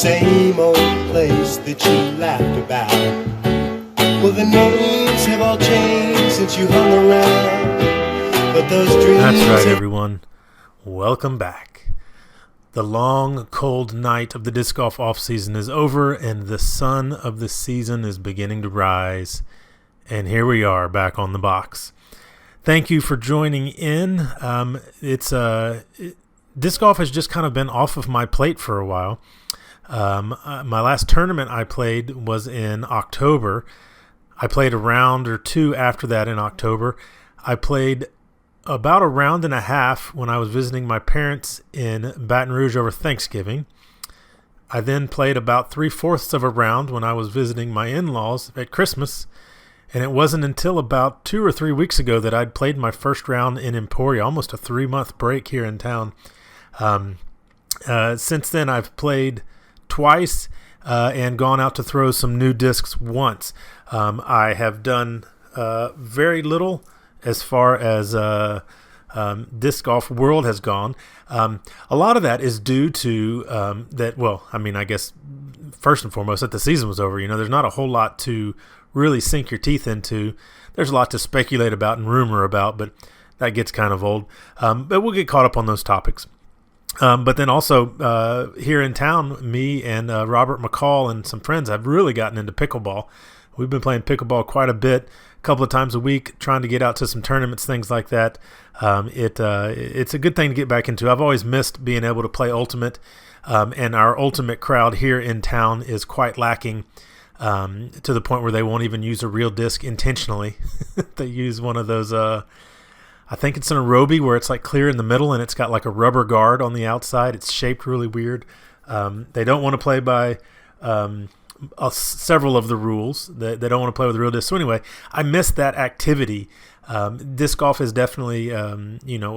same old place that you laughed about. Well, the names have all changed since you hung around, but those dreams... That's right, everyone. Welcome back. The long, cold night of the disc golf offseason is over, and the sun of the season is beginning to rise. And here we are, back on the box. Thank you for joining in. Disc golf has just kind of been off of my plate for a while. My last tournament I played was in October. I played a round or two after that in October. I played about a round and a half when I was visiting my parents in Baton Rouge over Thanksgiving. I then played about 3/4 of a round when I was visiting my in-laws at Christmas. And it wasn't until about 2 or 3 weeks ago that I'd played my first round in Emporia, almost a 3-month break here in town. Since then, I've played twice and gone out to throw some new discs once. I have done very little as far as disc golf world has gone. A lot of that is due to I guess first and foremost that the season was over. There's not a whole lot to really sink your teeth into. There's a lot to speculate about and rumor about, but that gets kind of old. But we'll get caught up on those topics. But then also here in town, me and Robert McCall and some friends have really gotten into pickleball. We've been playing pickleball quite a bit, a couple of times a week, trying to get out to some tournaments, things like that. It's a good thing to get back into. I've always missed being able to play Ultimate, and our Ultimate crowd here in town is quite lacking. To the point where they won't even use a real disc intentionally. They use one of those, I think it's an Aerobi where it's like clear in the middle and it's got like a rubber guard on the outside. It's shaped really weird. They don't want to play by several of the rules. They don't want to play with real discs. So anyway, I miss that activity. Disc golf is definitely, a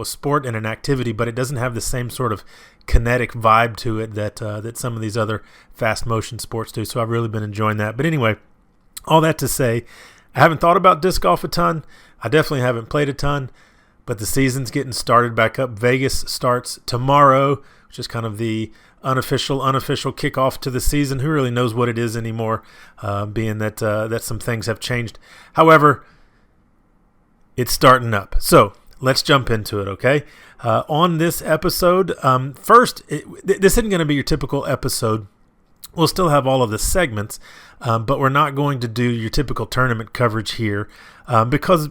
sport and an activity, but it doesn't have the same sort of kinetic vibe to it that some of these other fast motion sports do. So I've really been enjoying that. But anyway, all that to say, I haven't thought about disc golf a ton. I definitely haven't played a ton, but the season's getting started back up. Vegas starts tomorrow, which is kind of the unofficial kickoff to the season. Who really knows what it is anymore, being that some things have changed. However, it's starting up. So let's jump into it, okay? On this episode, first, this isn't going to be your typical episode. We'll still have all of the segments, but we're not going to do your typical tournament coverage here because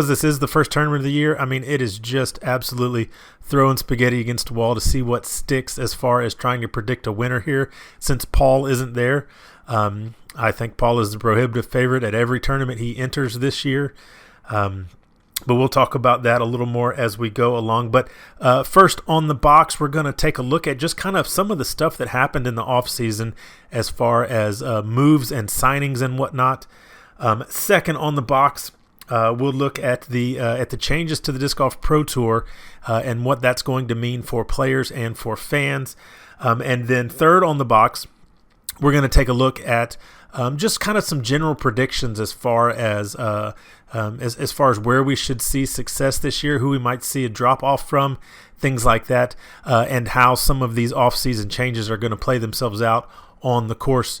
this is the first tournament of the year. I mean, it is just absolutely throwing spaghetti against the wall to see what sticks as far as trying to predict a winner here. Since Paul isn't there, I think Paul is the prohibitive favorite at every tournament he enters this year. But we'll talk about that a little more as we go along. But first on the box, we're going to take a look at just kind of some of the stuff that happened in the offseason as far as moves and signings and whatnot. Second on the box, we'll look at the changes to the Disc Golf Pro Tour and what that's going to mean for players and for fans. And then third on the box, we're going to take a look at just kind of some general predictions as far as where we should see success this year, who we might see a drop off from, things like that, and how some of these off-season changes are going to play themselves out on the course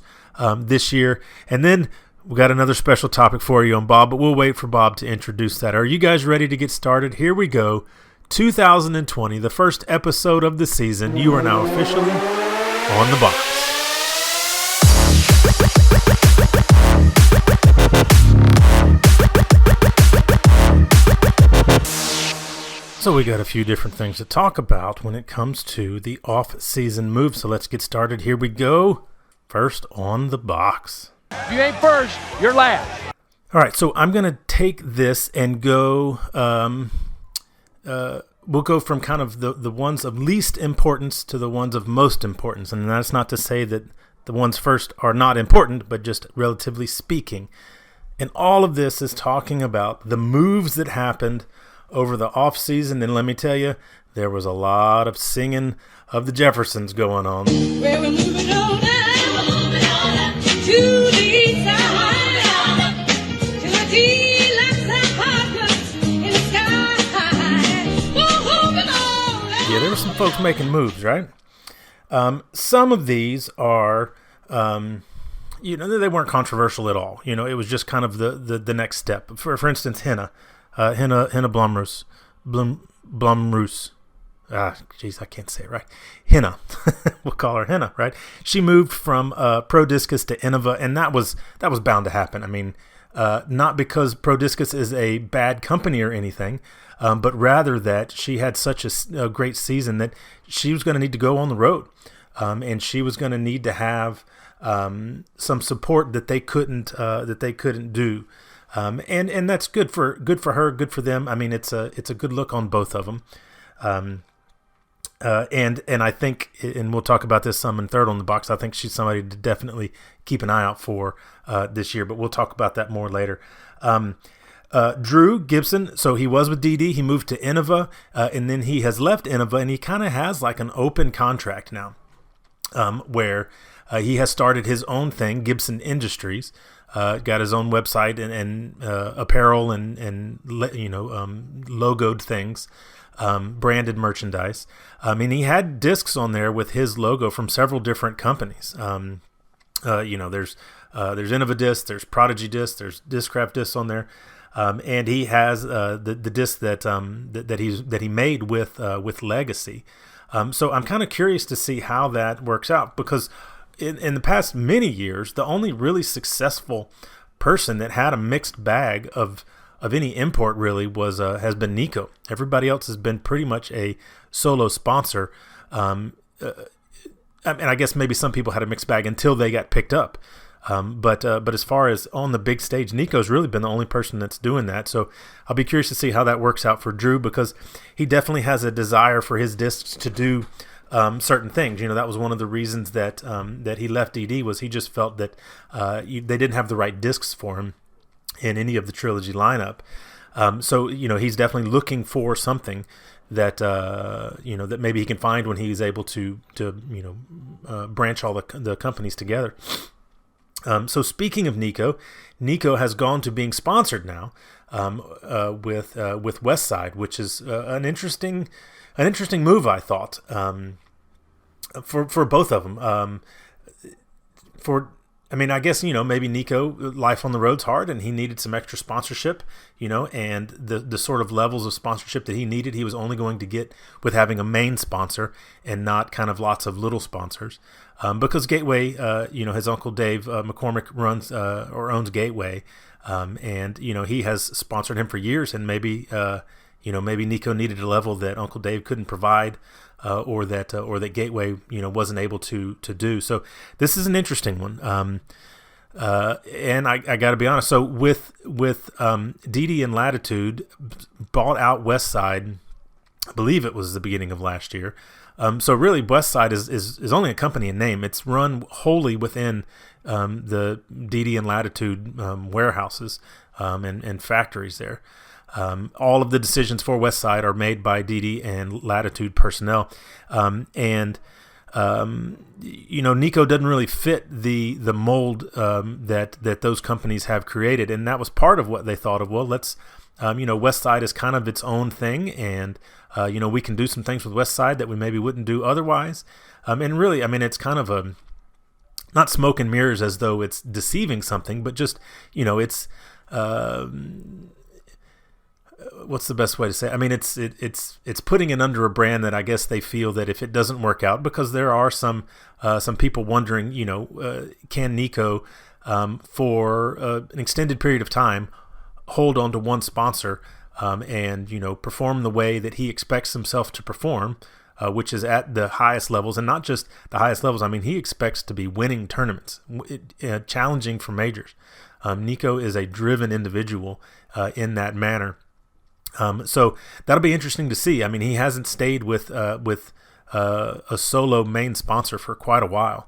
this year. And then we got another special topic for you on Bob, but we'll wait for Bob to introduce that. Are you guys ready to get started? Here we go. 2020, the first episode of the season. You are now officially on the box. So we got a few different things to talk about when it comes to the off-season moves. So let's get started. Here we go. First on the box. If you ain't first, you're last. All right, so I'm going to take this and go, we'll go from kind of the ones of least importance to the ones of most importance. And that's not to say that the ones first are not important, but just relatively speaking. And all of this is talking about the moves that happened over the off season, and let me tell you, there was a lot of singing of the Jeffersons going on. Where we're moving on to the east side, to a deluxe apartment in the sky. Moving on. Yeah, there were some folks making moves, right? Some of these are, they weren't controversial at all. It was just kind of the next step. For instance, Henna Blumroos. Geez, I can't say it right. Henna, we'll call her Henna, right? She moved from Pro Discus to Innova, and that was bound to happen. I mean, not because Pro Discus is a bad company or anything, but rather that she had such a great season that she was going to need to go on the road, and she was going to need to have some support that they couldn't do. And that's good for her, good for them. I mean, it's a good look on both of them. And I think, and we'll talk about this some in Third on the Box, I think she's somebody to definitely keep an eye out for this year, but we'll talk about that more later. Drew Gibson, so he was with DD, he moved to Innova, and then he has left Innova, and he kind of has like an open contract now, where he has started his own thing, Gibson Industries, got his own website and apparel and logoed things. Branded merchandise. And he had discs on there with his logo from several different companies. There's Innova discs, there's Prodigy discs, there's Discraft discs on there. And he has the disc that he made with Legacy. So I'm kind of curious to see how that works out, because in the past many years, the only really successful person that had a mixed bag of any import really has been Nico. Everybody else has been pretty much a solo sponsor. And I guess maybe some people had a mixed bag until they got picked up. But as far as on the big stage, Nico's really been the only person that's doing that. So I'll be curious to see how that works out for Drew, because he definitely has a desire for his discs to do certain things. That was one of the reasons that he left DD, was he just felt that they didn't have the right discs for him in any of the trilogy lineup. So he's definitely looking for something that that maybe he can find when he's able to branch all the companies together. So speaking of Nico has gone to being sponsored now with Westside, which is an interesting move, I thought, for both of them. I guess, maybe Nico, life on the road's hard and he needed some extra sponsorship, and the sort of levels of sponsorship that he needed, he was only going to get with having a main sponsor and not kind of lots of little sponsors. Because Gateway, his uncle Dave McCormick runs or owns Gateway, and, he has sponsored him for years, and maybe Nico needed a level that Uncle Dave couldn't provide, or that Gateway wasn't able to do. So this is an interesting one, and I got to be honest. So with DD and Latitude bought out Westside, I believe it was the beginning of last year. So really, Westside is only a company in name. It's run wholly within the DD and Latitude warehouses and factories there. All of the decisions for Westside are made by DD and Latitude personnel, and Nico doesn't really fit the mold that those companies have created, and that was part of what they thought of. Well, let's Westside is kind of its own thing, and we can do some things with Westside that we maybe wouldn't do otherwise. And really, it's kind of not smoke and mirrors as though it's deceiving something, but just it's. What's the best way to say it? It's putting it under a brand that I guess they feel that if it doesn't work out, because there are some people wondering, can Nico for an extended period of time hold on to one sponsor and perform the way that he expects himself to perform, which is at the highest levels, and not just the highest levels. He expects to be winning tournaments, challenging for majors. Nico is a driven individual in that manner. So that'll be interesting to see. He hasn't stayed with a solo main sponsor for quite a while.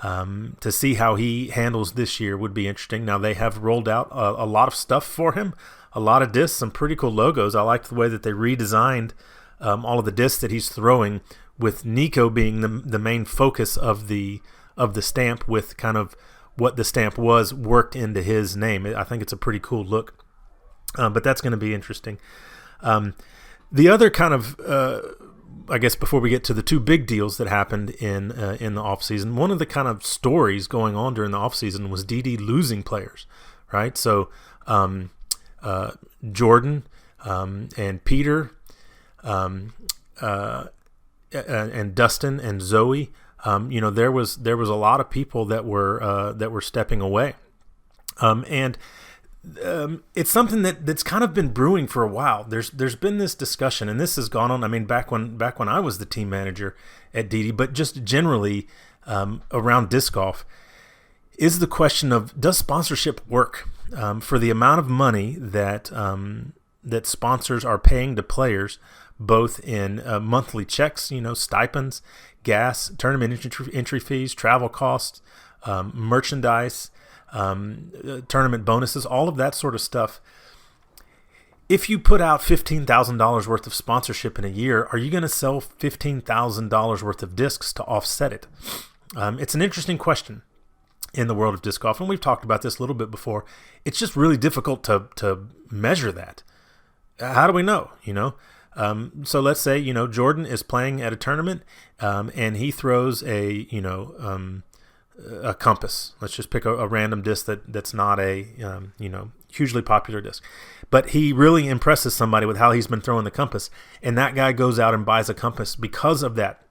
To see how he handles this year would be interesting. Now, they have rolled out a lot of stuff for him, a lot of discs, some pretty cool logos. I like the way that they redesigned all of the discs that he's throwing, with Nico being the main focus of the stamp, with kind of what the stamp was worked into his name. I think it's a pretty cool look. But that's going to be interesting. The other kind of I guess before we get to the two big deals that happened in the offseason, one of the kind of stories going on during the offseason was DD losing players, right? So Jordan and Peter and Dustin and Zoe, there was a lot of people that were stepping away, and it's something that's kind of been brewing for a while. There's been this discussion, and this has gone on. I mean, back when I was the team manager at DD, but just generally around disc golf, is the question of, does sponsorship work for the amount of money that sponsors are paying to players, both in monthly checks, stipends, gas, tournament entry fees, travel costs, merchandise, tournament bonuses, all of that sort of stuff. If you put out $15,000 worth of sponsorship in a year, are you going to sell $15,000 worth of discs to offset it? It's an interesting question in the world of disc golf, and we've talked about this a little bit before. It's just really difficult to measure that. How do we know? So let's say Jordan is playing at a tournament, and he throws a compass. Let's just pick a random disc that's not a hugely popular disc, but he really impresses somebody with how he's been throwing the compass, and that guy goes out and buys a compass because of that.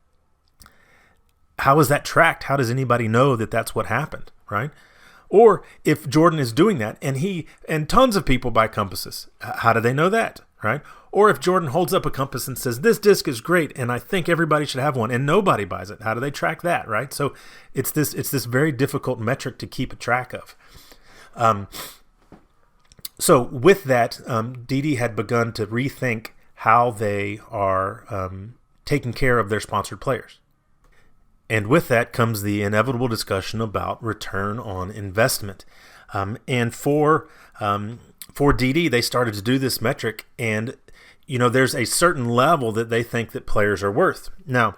How is that tracked? How does anybody know that that's what happened, right? Or if Jordan is doing that and tons of people buy compasses, how do they know that, right? Or if Jordan holds up a compass and says, this disc is great and I think everybody should have one, and nobody buys it, how do they track that, right? So it's this very difficult metric to keep track of. So with that, DD had begun to rethink how they are taking care of their sponsored players. And with that comes the inevitable discussion about return on investment. And for DD, they started to do this metric, and there's a certain level that they think that players are worth. Now,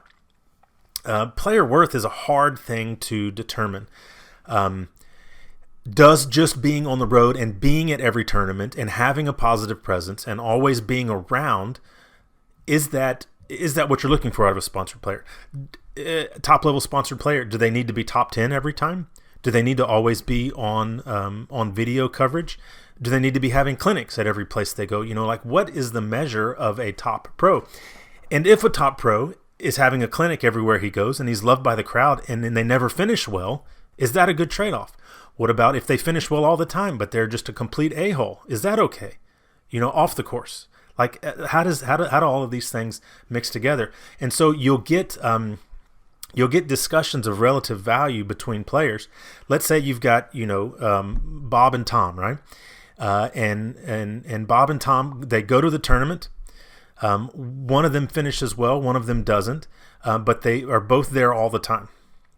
player worth is a hard thing to determine. Does just being on the road and being at every tournament and having a positive presence and always being around, is that what you're looking for out of a sponsored player? Top level sponsored player, do they need to be top 10 every time? Do they need to always be on video coverage? Do they need to be having clinics at every place they go? What is the measure of a top pro? And if a top pro is having a clinic everywhere he goes and he's loved by the crowd and then they never finish well, is that a good trade-off? What about if they finish well all the time but they're just a complete a-hole? Is that okay? Off the course. Like, how do all of these things mix together? And so you'll get discussions of relative value between players. Let's say you've got Bob and Tom, right? And Bob and Tom, they go to the tournament. One of them finishes well, one of them doesn't, but they are both there all the time.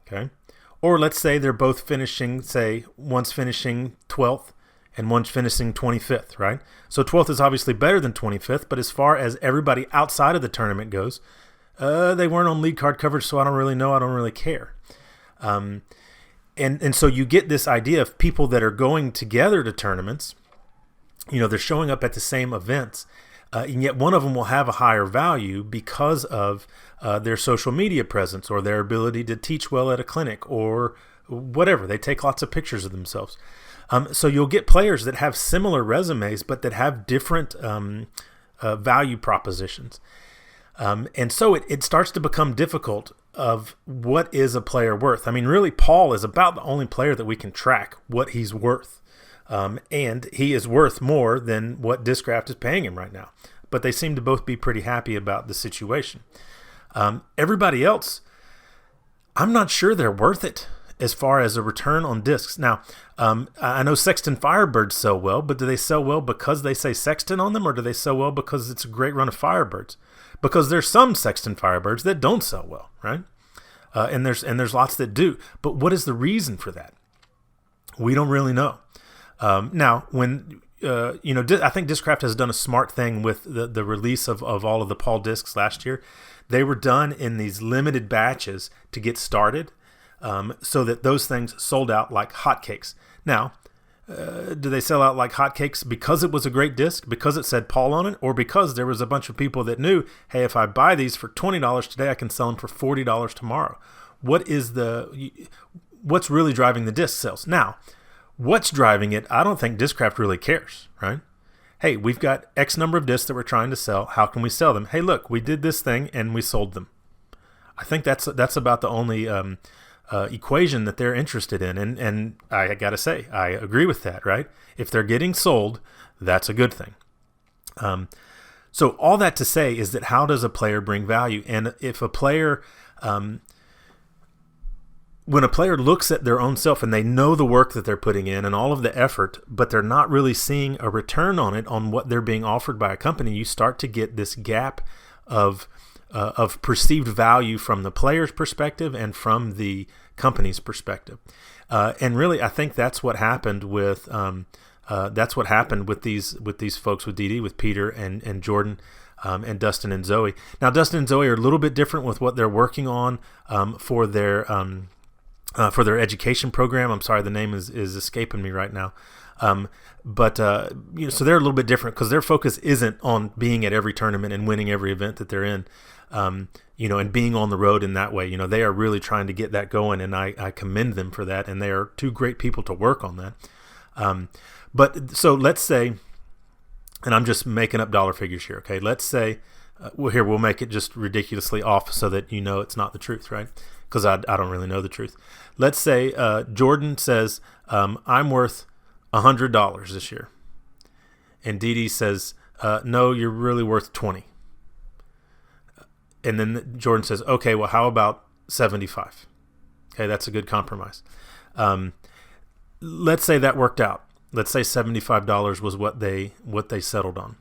Okay, or let's say they're both finishing. Say one's finishing 12th and one's finishing 25th, right? So 12th is obviously better than 25th, but as far as everybody outside of the tournament goes, they weren't on lead card coverage, so I don't really know. I don't really care. And so you get this idea of people that are going together to tournaments. They're showing up at the same events, and yet one of them will have a higher value because of their social media presence or their ability to teach well at a clinic or whatever. They take lots of pictures of themselves. So you'll get players that have similar resumes but that have different value propositions. And so it starts to become difficult of what is a player worth. I mean, really, Paul is about the only player that we can track what he's worth. And he is worth more than what Discraft is paying him right now. But they seem to both be pretty happy about the situation. Everybody else, I'm not sure they're worth it as far as a return on discs. Now, I know Sexton Firebirds sell well, but do they sell well because they say Sexton on them, or do they sell well because it's a great run of Firebirds? Because there's some Sexton Firebirds that don't sell well, right? And there's lots that do. But what is the reason for that? We don't really know. Now, when I think Discraft has done a smart thing with the release of all of the Paul discs last year. They were done in these limited batches to get started, so that those things sold out like hotcakes. Now, do they sell out like hotcakes because it was a great disc, because it said Paul on it, or because there was a bunch of people that knew, hey, if I buy these for $20 today, I can sell them for $40 tomorrow? What's really driving the disc sales? Now, what's driving it? I don't think Discraft really cares, right? Hey, we've got X number of discs that we're trying to sell. How can we sell them? Hey, look, we did this thing and we sold them. I think that's about the only equation that they're interested in. And I got to say, I agree with that, right? If they're getting sold, that's a good thing. So all that to say is that how does a player bring value? And if a player, when a player looks at their own self and they know the work that they're putting in and all of the effort, but they're not really seeing a return on it, on what they're being offered by a company, you start to get this gap of perceived value from the player's perspective and from the company's perspective. And really, I think that's what happened with these folks, with DD, with Peter and Jordan, and Dustin and Zoe. Now, Dustin and Zoe are a little bit different with what they're working on for their education program. I'm sorry, the name is escaping me right now. So they're a little bit different because their focus isn't on being at every tournament and winning every event that they're in, and being on the road in that way. They are really trying to get that going, and I commend them for that. And they are two great people to work on that. So let's say, and I'm just making up dollar figures here, okay? Let's say, we'll make it just ridiculously off so that it's not the truth, right? Because I don't really know the truth. Let's say Jordan says, I'm worth $100 this year. And Dee says, no, you're really worth 20. And then Jordan says, okay, well, how about 75? Okay, that's a good compromise. Let's say that worked out. Let's say $75 was what they settled on.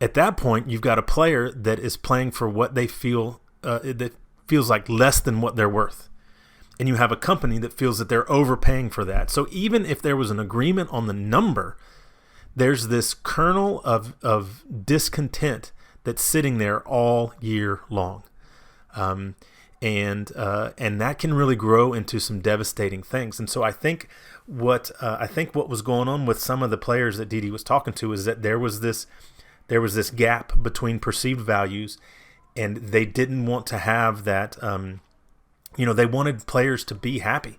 At that point, you've got a player that is playing for what they feel that feels like less than what they're worth. And you have a company that feels that they're overpaying for that. So even if there was an agreement on the number, there's this kernel of discontent that's sitting there all year long. And that can really grow into some devastating things. And so I think what was going on with some of the players that Didi was talking to is that there was this gap between perceived values, and they didn't want to have that. They wanted players to be happy,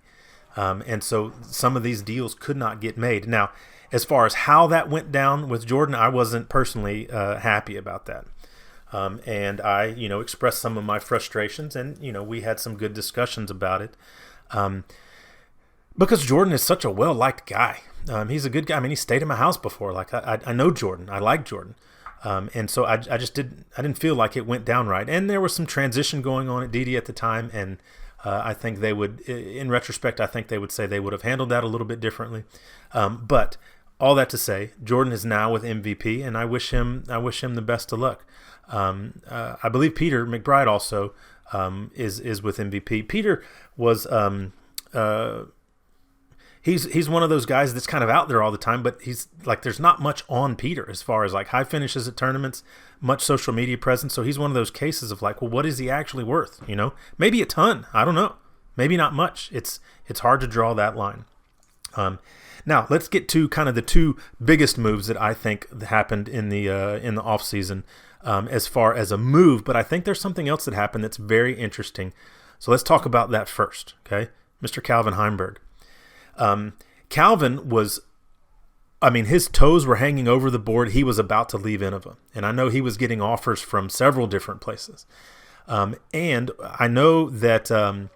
and so some of these deals could not get made. Now, as far as how that went down with Jordan, I wasn't personally happy about that. And I, expressed some of my frustrations, and, we had some good discussions about it. Because Jordan is such a well-liked guy. He's a good guy. I mean, he stayed in my house before. Like, I know Jordan. I like Jordan. And so I didn't feel like it went down right. And there was some transition going on at DD at the time, and I think they would, in retrospect, I think they would say they would have handled that a little bit differently. But all that to say, Jordan is now with MVP, and I wish him the best of luck. I believe Peter McBride also is with MVP. Peter was he's one of those guys that's kind of out there all the time, but he's like, there's not much on Peter as far as like high finishes at tournaments, much social media presence. So he's one of those cases of like, well, what is he actually worth? Maybe a ton. I don't know. Maybe not much. It's hard to draw that line. Now let's get to kind of the two biggest moves that I think happened in the off season. As far as a move, but I think there's something else that happened that's very interesting. So let's talk about that first, okay? Mr. Calvin Heimberg. Calvin was, his toes were hanging over the board. He was about to leave Innova, and I know he was getting offers from several different places. And I know that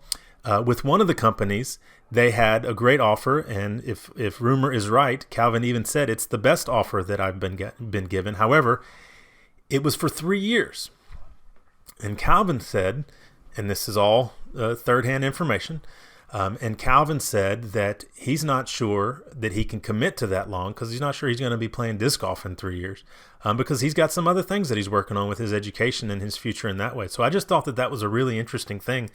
with one of the companies, they had a great offer, and if rumor is right, Calvin even said it's the best offer that I've been given. However, it was for 3 years. And Calvin said, and this is all third-hand information, and Calvin said that he's not sure that he can commit to that long because he's not sure he's going to be playing disc golf in 3 years because he's got some other things that he's working on with his education and his future in that way. So I just thought that was a really interesting thing,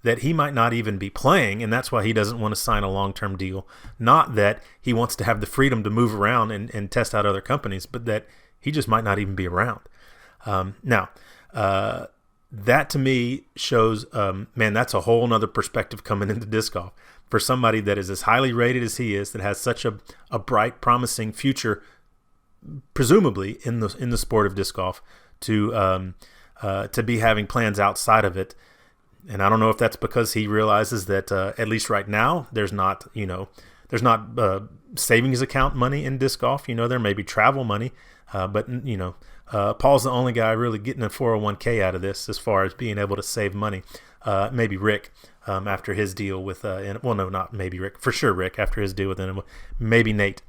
that he might not even be playing, and that's why he doesn't want to sign a long-term deal. Not that he wants to have the freedom to move around and test out other companies, but that he just might not even be around. Now, that to me shows, man, that's a whole nother perspective coming into disc golf for somebody that is as highly rated as he is, that has such a bright, promising future, presumably in the sport of disc golf, to be having plans outside of it. And I don't know if that's because he realizes that at least right now there's not savings account money in disc golf. There may be travel money, but Paul's the only guy really getting a 401k out of this as far as being able to save money. Maybe Rick after his deal with not maybe Rick, for sure Rick after his deal with him. Maybe Nate.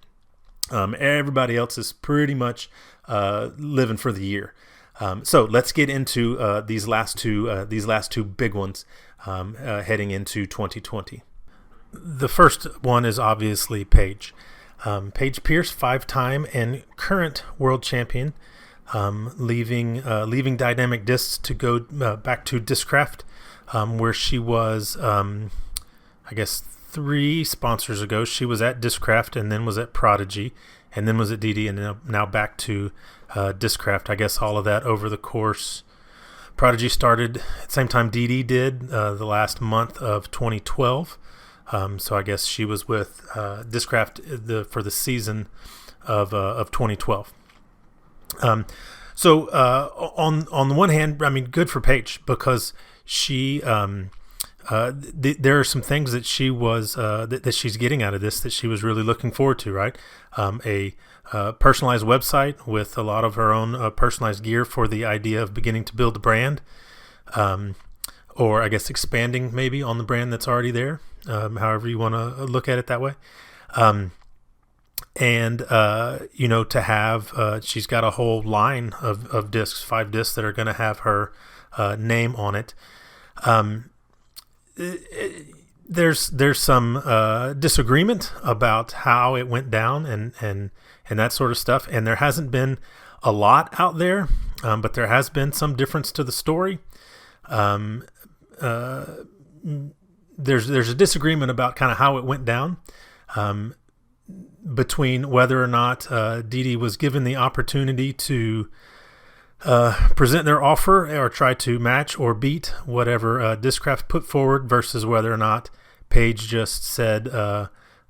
Everybody else is pretty much living for the year. So let's get into these last two big ones heading into 2020. The first one is obviously Paige. Paige Pierce, 5-time and current world champion, leaving Dynamic Discs to go back to Discraft, where she was, I guess 3 sponsors ago. She was at Discraft and then was at Prodigy and then was at DD and now back to Discraft. I guess all of that over the course. Prodigy started at the same time DD did, the last month of 2012. So I guess she was with Discraft for the season of 2012. So on the one hand, I mean, good for Paige, because she there are some things that she was that she's getting out of this that she was really looking forward to, right? A personalized website with a lot of her own personalized gear for the idea of beginning to build a brand, or I guess expanding maybe on the brand that's already there, however you want to look at it that way. To have, she's got a whole line of discs, 5 discs that are going to have her name on it. There's some disagreement about how it went down and that sort of stuff. And there hasn't been a lot out there, but there has been some difference to the story. There's a disagreement about kind of how it went down, between whether or not Dee was given the opportunity to present their offer or try to match or beat whatever Discraft put forward, versus whether or not Paige just said,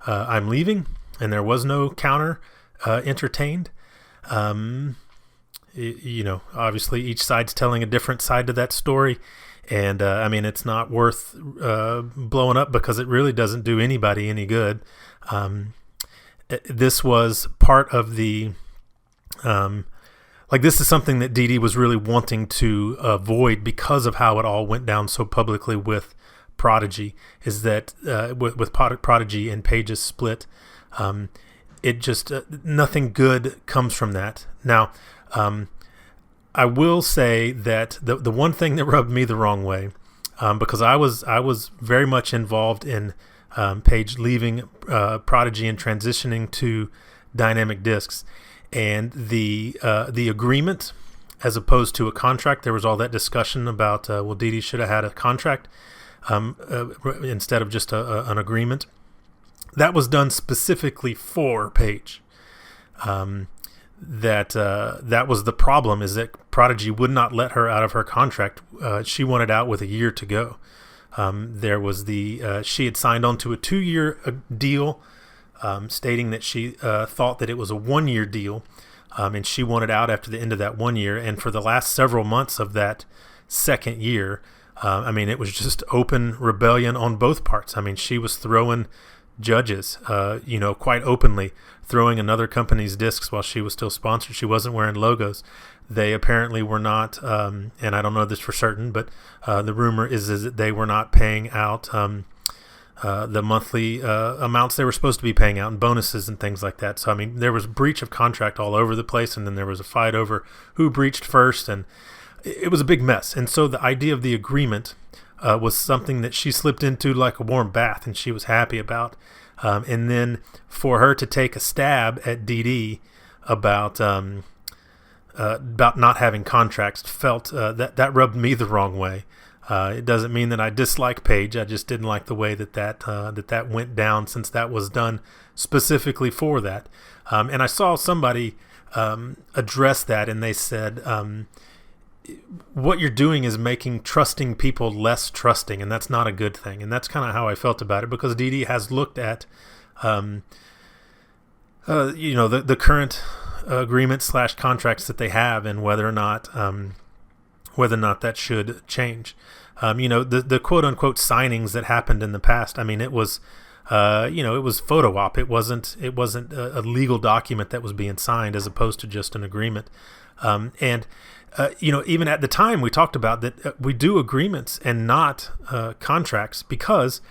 I'm leaving, and there was no counter entertained. Obviously each side's telling a different side to that story. And I mean, it's not worth blowing up because it really doesn't do anybody any good. This was part of the, this is something that Dee was really wanting to avoid because of how it all went down so publicly with Prodigy, is that with Prodigy and Paige's split, it just, nothing good comes from that. Now, I will say that the one thing that rubbed me the wrong way, because I was very much involved in Paige leaving Prodigy and transitioning to Dynamic Discs, and the agreement as opposed to a contract. There was all that discussion about Dee should have had a contract instead of just an agreement. That was done specifically for Paige. That was the problem, is that Prodigy would not let her out of her contract. She wanted out with a year to go. There was she had signed on to a 2-year deal, stating that she thought that it was a 1-year deal, and she wanted out after the end of that 1 year. And for the last several months of that second year, it was just open rebellion on both parts. I mean, she was throwing judges, quite openly, throwing another company's discs while she was still sponsored. She wasn't wearing logos. They apparently were not, and I don't know this for certain, but the rumor is that they were not paying out the monthly amounts they were supposed to be paying out, and bonuses and things like that. So, I mean, there was breach of contract all over the place, and then there was a fight over who breached first, and it was a big mess. And so the idea of the agreement was something that she slipped into like a warm bath, and she was happy about. And then for her to take a stab at DD about not having contracts, felt that rubbed me the wrong way. It doesn't mean that I dislike Paige. I just didn't like the way that went down, since that was done specifically for that. And I saw somebody address that, and they said, what you're doing is making trusting people less trusting, and that's not a good thing. And that's kind of how I felt about it, because Didi has looked at, the current agreements / contracts that they have, and whether or not that should change. The quote unquote signings that happened in the past. I mean, it was, it was photo op. It wasn't a legal document that was being signed, as opposed to just an agreement. Even at the time, we talked about that we do agreements and not contracts, because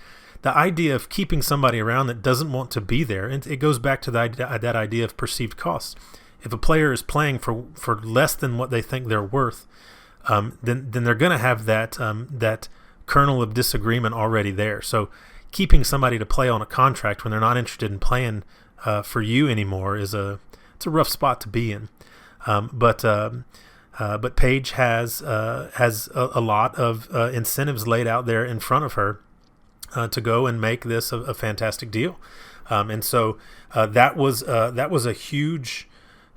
the idea of keeping somebody around that doesn't want to be there, and it goes back to that idea of perceived costs. If a player is playing for less than what they think they're worth, then they're going to have that kernel of disagreement already there. So keeping somebody to play on a contract when they're not interested in playing for you anymore it's a rough spot to be in. But Paige has a lot of incentives laid out there in front of her to go and make this a fantastic deal, and so that was a huge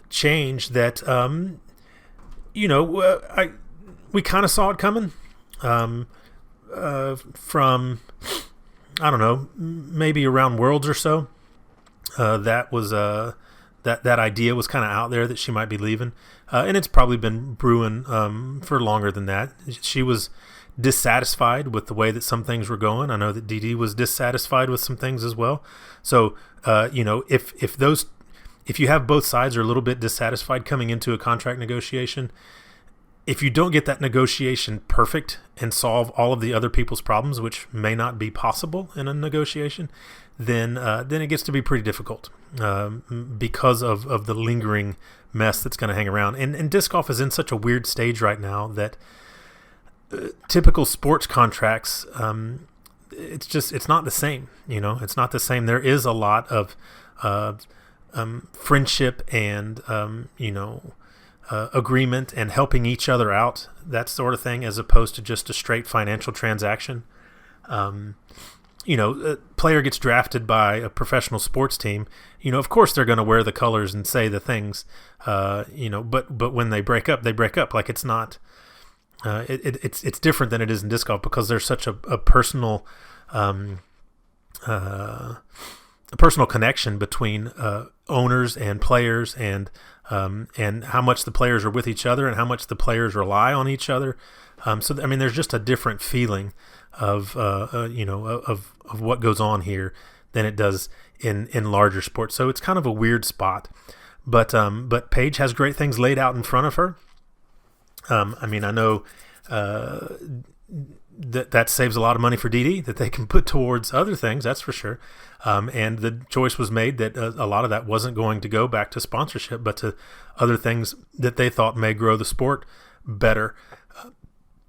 change that we kind of saw it coming from, I don't know, maybe around Worlds or so. That was that idea was kind of out there that she might be leaving, and it's probably been brewing for longer than that. She was dissatisfied with the way that some things were going. I know that Didi was dissatisfied with some things as well. So if you have both sides are a little bit dissatisfied coming into a contract negotiation, if you don't get that negotiation perfect and solve all of the other people's problems, which may not be possible in a negotiation, then it gets to be pretty difficult because of the lingering mess that's going to hang around. And disc golf is in such a weird stage right now that typical sports contracts, it's not the same. It's not the same. There is a lot of friendship and agreement and helping each other out, that sort of thing, as opposed to just a straight financial transaction. A player gets drafted by a professional sports team, of course they're going to wear the colors and say the things, but when they break up, they break up. Like, it's not, it's different than it is in disc golf, because there's such a personal, connection between owners and players, and how much the players are with each other and how much the players rely on each other. There's just a different feeling of what goes on here than it does in larger sports. So it's kind of a weird spot, but Paige has great things laid out in front of her. I know that saves a lot of money for Didi that they can put towards other things, that's for sure. And the choice was made that a lot of that wasn't going to go back to sponsorship, but to other things that they thought may grow the sport better.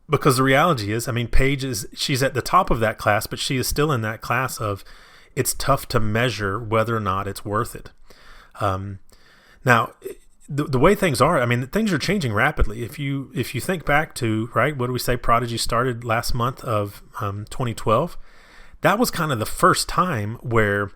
Because the reality is, Paige she's at the top of that class, but she is still in that class of, it's tough to measure whether or not it's worth it. Now, the way things are, things are changing rapidly. If you think back to, right, what do we say, Prodigy started last month of 2012. That was kind of the first time where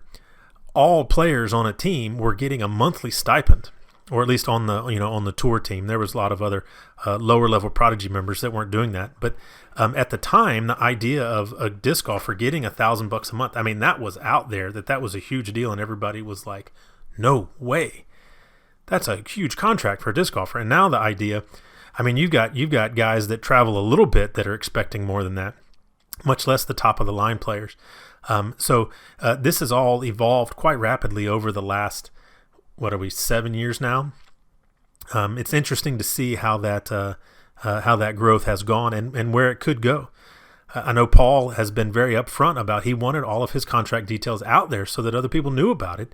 all players on a team were getting a monthly stipend, or at least on the tour team. There was a lot of other lower level Prodigy members that weren't doing that. But at the time, the idea of a disc golfer getting $1,000 a month, that was out there, that was a huge deal, and everybody was like, no way. That's a huge contract for a disc golfer. And now the idea, you've got guys that travel a little bit that are expecting more than that, much less the top of the line players. So this has all evolved quite rapidly over the last, 7 years now. It's interesting to see how that growth has gone and where it could go. I know Paul has been very upfront about, he wanted all of his contract details out there so that other people knew about it,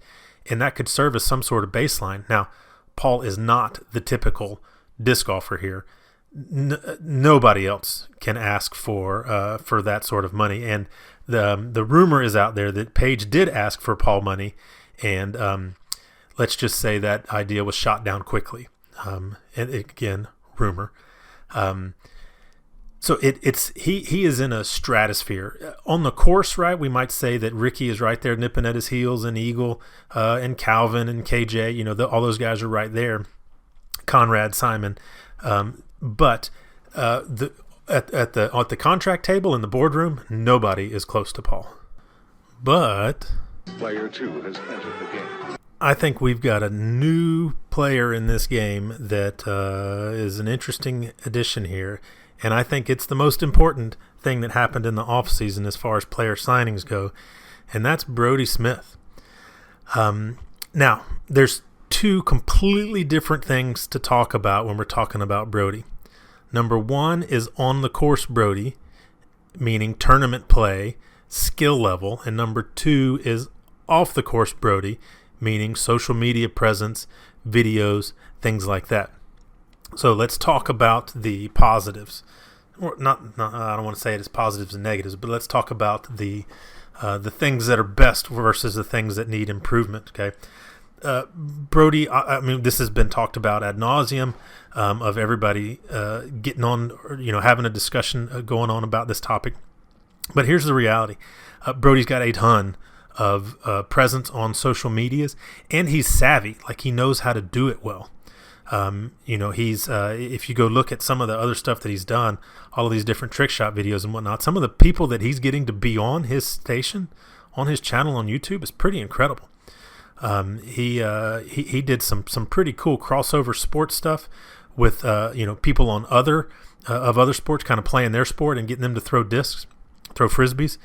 and that could serve as some sort of baseline. Now, Paul is not the typical disc golfer here. Nobody else can ask for that sort of money, and the rumor is out there that Paige did ask for Paul money, and let's just say that idea was shot down quickly. And again, rumor. So he is in a stratosphere on the course, right? We might say that Ricky is right there nipping at his heels, and Eagle, and Calvin and KJ, all those guys are right there. Conrad, Simon, but At the contract table in the boardroom, nobody is close to Paul. But Player 2 has entered the game. I think we've got a new player in this game that is an interesting addition here, and I think it's the most important thing that happened in the offseason as far as player signings go, and that's Brodie Smith. Now, there's two completely different things to talk about when we're talking about Brodie. Number one is on the course Brodie, meaning tournament play, skill level, and number two is off the course Brodie, meaning social media presence, videos, things like that. So let's talk about the positives. Or not I don't want to say it as positives and negatives, but let's talk about the things that are best versus the things that need improvement. Okay, Brodie. I mean, this has been talked about ad nauseum, of everybody getting on, or, having a discussion going on about this topic. But here's the reality: Brodie's got a ton of presence on social medias, and he's savvy. Like, he knows how to do it well. He's if you go look at some of the other stuff that he's done, all of these different trick shot videos and whatnot, some of the people that he's getting to be on his station, on his channel on YouTube, is pretty incredible. He did some pretty cool crossover sports stuff with people on other sports, kind of playing their sport and getting them to throw discs, throw frisbees.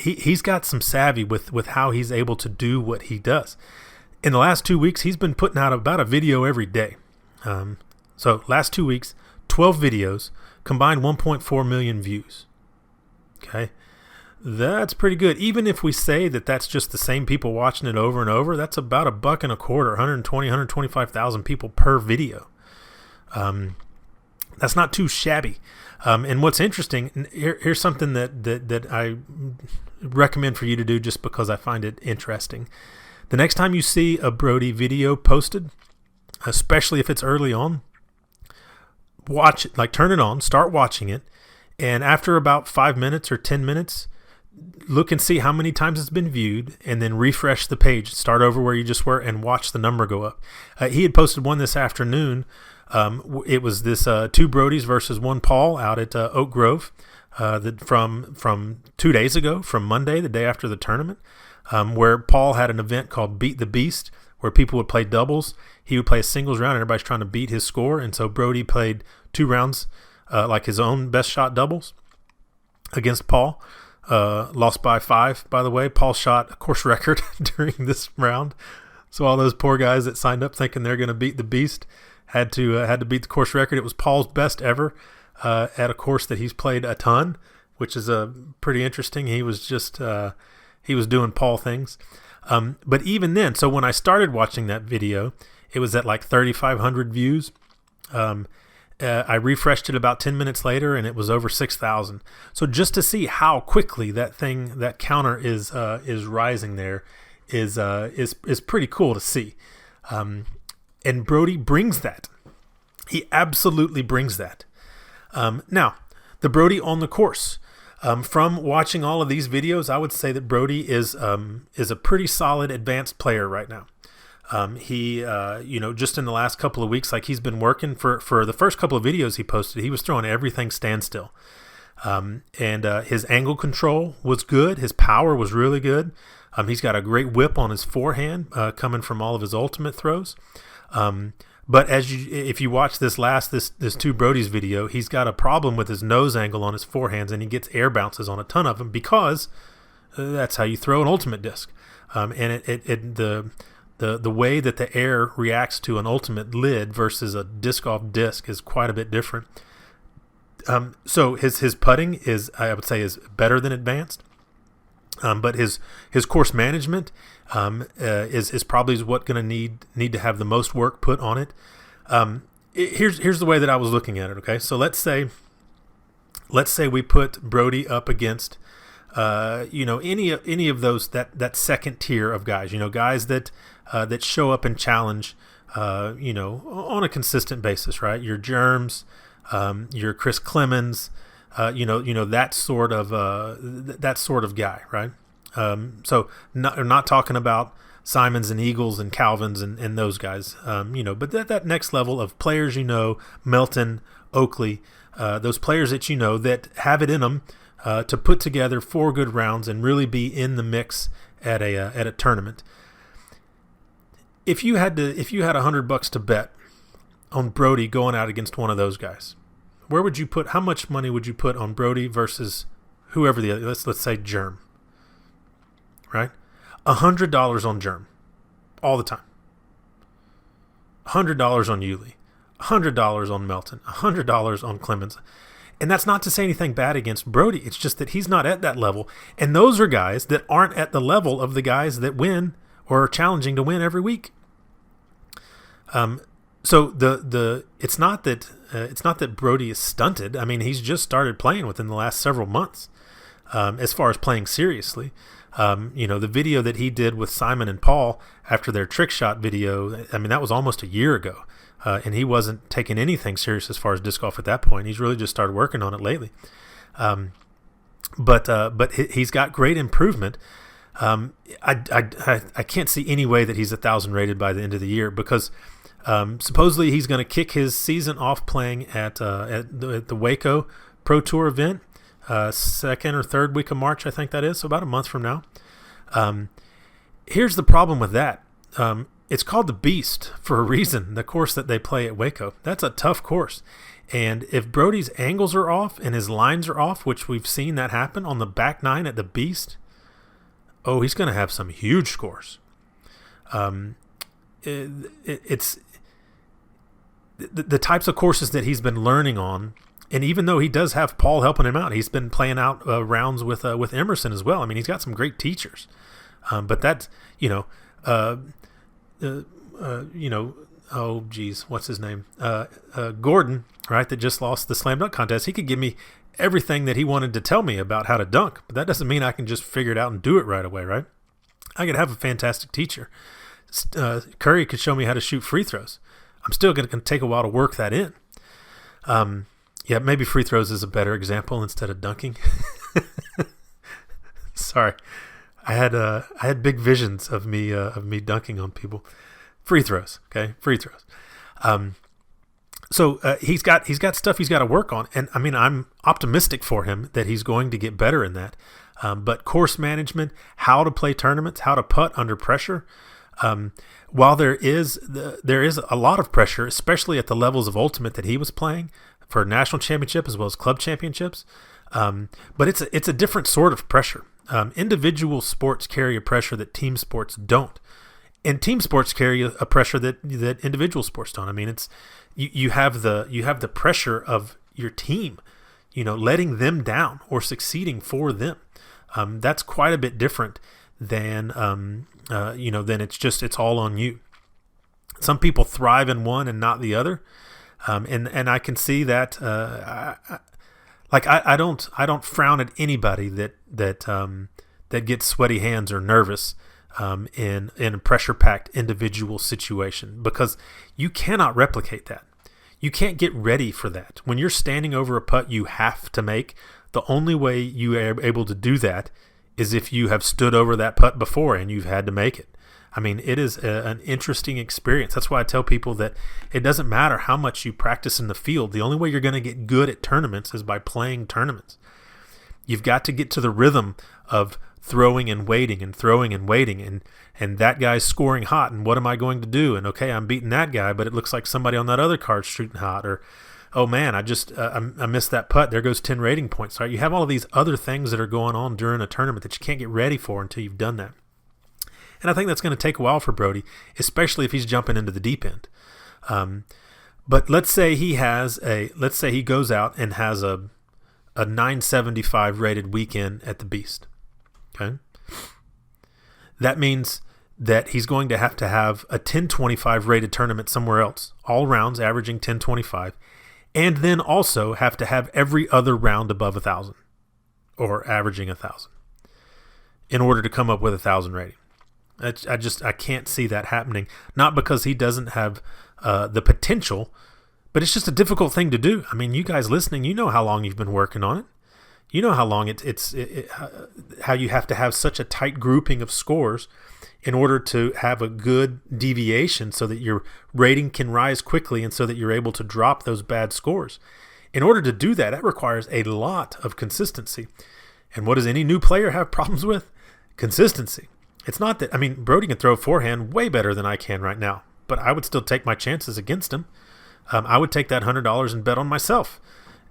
He's got some savvy with how he's able to do what he does. In the last 2 weeks, he's been putting out about a video every day. So last 2 weeks, 12 videos, combined 1.4 million views. Okay, that's pretty good. Even if we say that that's just the same people watching it over and over, that's about $1.25, 125,000 people per video. That's not too shabby. And what's interesting, here's something that I recommend for you to do just because I find it interesting. The next time you see a Brodie video posted, especially if it's early on, watch it, like turn it on, start watching it, and after about 5 minutes or 10 minutes, look and see how many times it's been viewed, and then refresh the page, start over where you just were, and watch the number go up. He had posted one this afternoon. It was this two Brodies versus one Paul out at Oak Grove from 2 days ago, from Monday, the day after the tournament, where Paul had an event called Beat the Beast, where people would play doubles. He would play a singles round, and everybody's trying to beat his score. And so Brodie played 2 rounds, like his own best shot doubles against Paul. Lost by 5, by the way. Paul shot a course record during this round. So all those poor guys that signed up thinking they're going to beat the Beast had to beat the course record. It was Paul's best ever at a course that he's played a ton, which is pretty interesting. He was just he was doing Paul things. But even then, so when I started watching that video, it was at like 3,500 views. I refreshed it about 10 minutes later, and it was over 6,000. So just to see how quickly that counter is rising there is pretty cool to see. And Brodie brings that. He absolutely brings that. Now, the Brodie on the course. From watching all of these videos, I would say that Brodie is a pretty solid advanced player right now. He just in the last couple of weeks, like, he's been working for the first couple of videos he posted, he was throwing everything standstill. And his angle control was good. His power was really good. He's got a great whip on his forehand, coming from all of his ultimate throws. But if you watch this two Brodies video, he's got a problem with his nose angle on his forehands, and he gets air bounces on a ton of them because that's how you throw an ultimate disc. And the way that the air reacts to an ultimate lid versus a disc off disc is quite a bit different. So his putting is, I would say, is better than advanced. But his course management is probably what going to need to have the most work put on it. Here's the way that I was looking at it. Okay, so let's say we put Brodie up against any of those that second tier of guys. Guys that show up and challenge on a consistent basis, right? Your Germs, your Chris Clemens. That sort of guy, right? So not talking about Simons and Eagles and Calvins and those guys. But that next level of players, Melton, Oakley, those players that that have it in them to put together 4 good rounds and really be in the mix at a tournament. If you had $100 to bet on Brody going out against one of those guys, where would you put? How much money would you put on Brody versus whoever the other? Let's say Germ, right? $100 on Germ, all the time. $100 on Yulee, $100 on Melton, $100 on Clemens. And that's not to say anything bad against Brody. It's just that he's not at that level. And those are guys that aren't at the level of the guys that win or are challenging to win every week. So it's not that Brody is stunted. I mean, he's just started playing within the last several months, as far as playing seriously. The video that he did with Simon and Paul after their trick shot video, I mean, that was almost a year ago. And he wasn't taking anything serious as far as disc golf at that point. He's really just started working on it lately. But he's got great improvement. I can't see any way that he's 1,000 rated by the end of the year because supposedly he's going to kick his season off playing at the Waco Pro Tour event, second or third week of March, I think that is, so about a month from now. Here's the problem with that. It's called the Beast for a reason, the course that they play at Waco. That's a tough course. And if Brody's angles are off and his lines are off, which we've seen that happen on the back nine at the Beast, he's going to have some huge scores. It's the types of courses that he's been learning on. And even though he does have Paul helping him out, he's been playing out rounds with Emerson as well. I mean, he's got some great teachers. But that's, oh geez, what's his name? Gordon, right? That just lost the slam dunk contest. He could give me everything that he wanted to tell me about how to dunk, but that doesn't mean I can just figure it out and do it right away, right? I could have a fantastic teacher. Curry could show me how to shoot free throws. I'm still going to take a while to work that in. Yeah, maybe free throws is a better example instead of dunking. Sorry. I had big visions of me dunking on people. Free throws, okay? Free throws. So he's got stuff he's got to work on, and I mean I'm optimistic for him that he's going to get better in that. But course management, how to play tournaments, how to putt under pressure. While there is a lot of pressure, especially at the levels of ultimate that he was playing for national championship as well as club championships. But it's a different sort of pressure. Individual sports carry a pressure that team sports don't, and team sports carry a pressure that individual sports don't. I mean, it's you have the pressure of your team, letting them down or succeeding for them. That's quite a bit different than than it's all on you. Some people thrive in one and not the other, and I can see that. I don't frown at anybody that gets sweaty hands or nervous in a pressure-packed individual situation, because you cannot replicate that. You can't get ready for that. When you're standing over a putt you have to make, the only way you are able to do that is if you have stood over that putt before and you've had to make it. I mean, it is an interesting experience. That's why I tell people that it doesn't matter how much you practice in the field. The only way you're going to get good at tournaments is by playing tournaments. You've got to get to the rhythm of throwing and waiting and throwing and waiting, and that guy's scoring hot, and what am I going to do? And okay, I'm beating that guy, but it looks like somebody on that other card's shooting hot, or oh man, I missed that putt. There goes 10 rating points. Right? You have all of these other things that are going on during a tournament that you can't get ready for until you've done that. And I think that's going to take a while for Brody, especially if he's jumping into the deep end. But let's say he goes out and has a 975 rated weekend at the Beast. Okay, that means that he's going to have a 1025 rated tournament somewhere else, all rounds averaging 1025, and then also have to have every other round above 1,000 or averaging 1,000 in order to come up with 1,000 rating. I can't see that happening. Not because he doesn't have the potential, but it's just a difficult thing to do. I mean, you guys listening, you know how long you've been working on it. You know how long how you have to have such a tight grouping of scores in order to have a good deviation so that your rating can rise quickly and so that you're able to drop those bad scores. In order to do that, that requires a lot of consistency. And what does any new player have problems with? Consistency. It's not that, Brody can throw forehand way better than I can right now, but I would still take my chances against him. I would take that $100 and bet on myself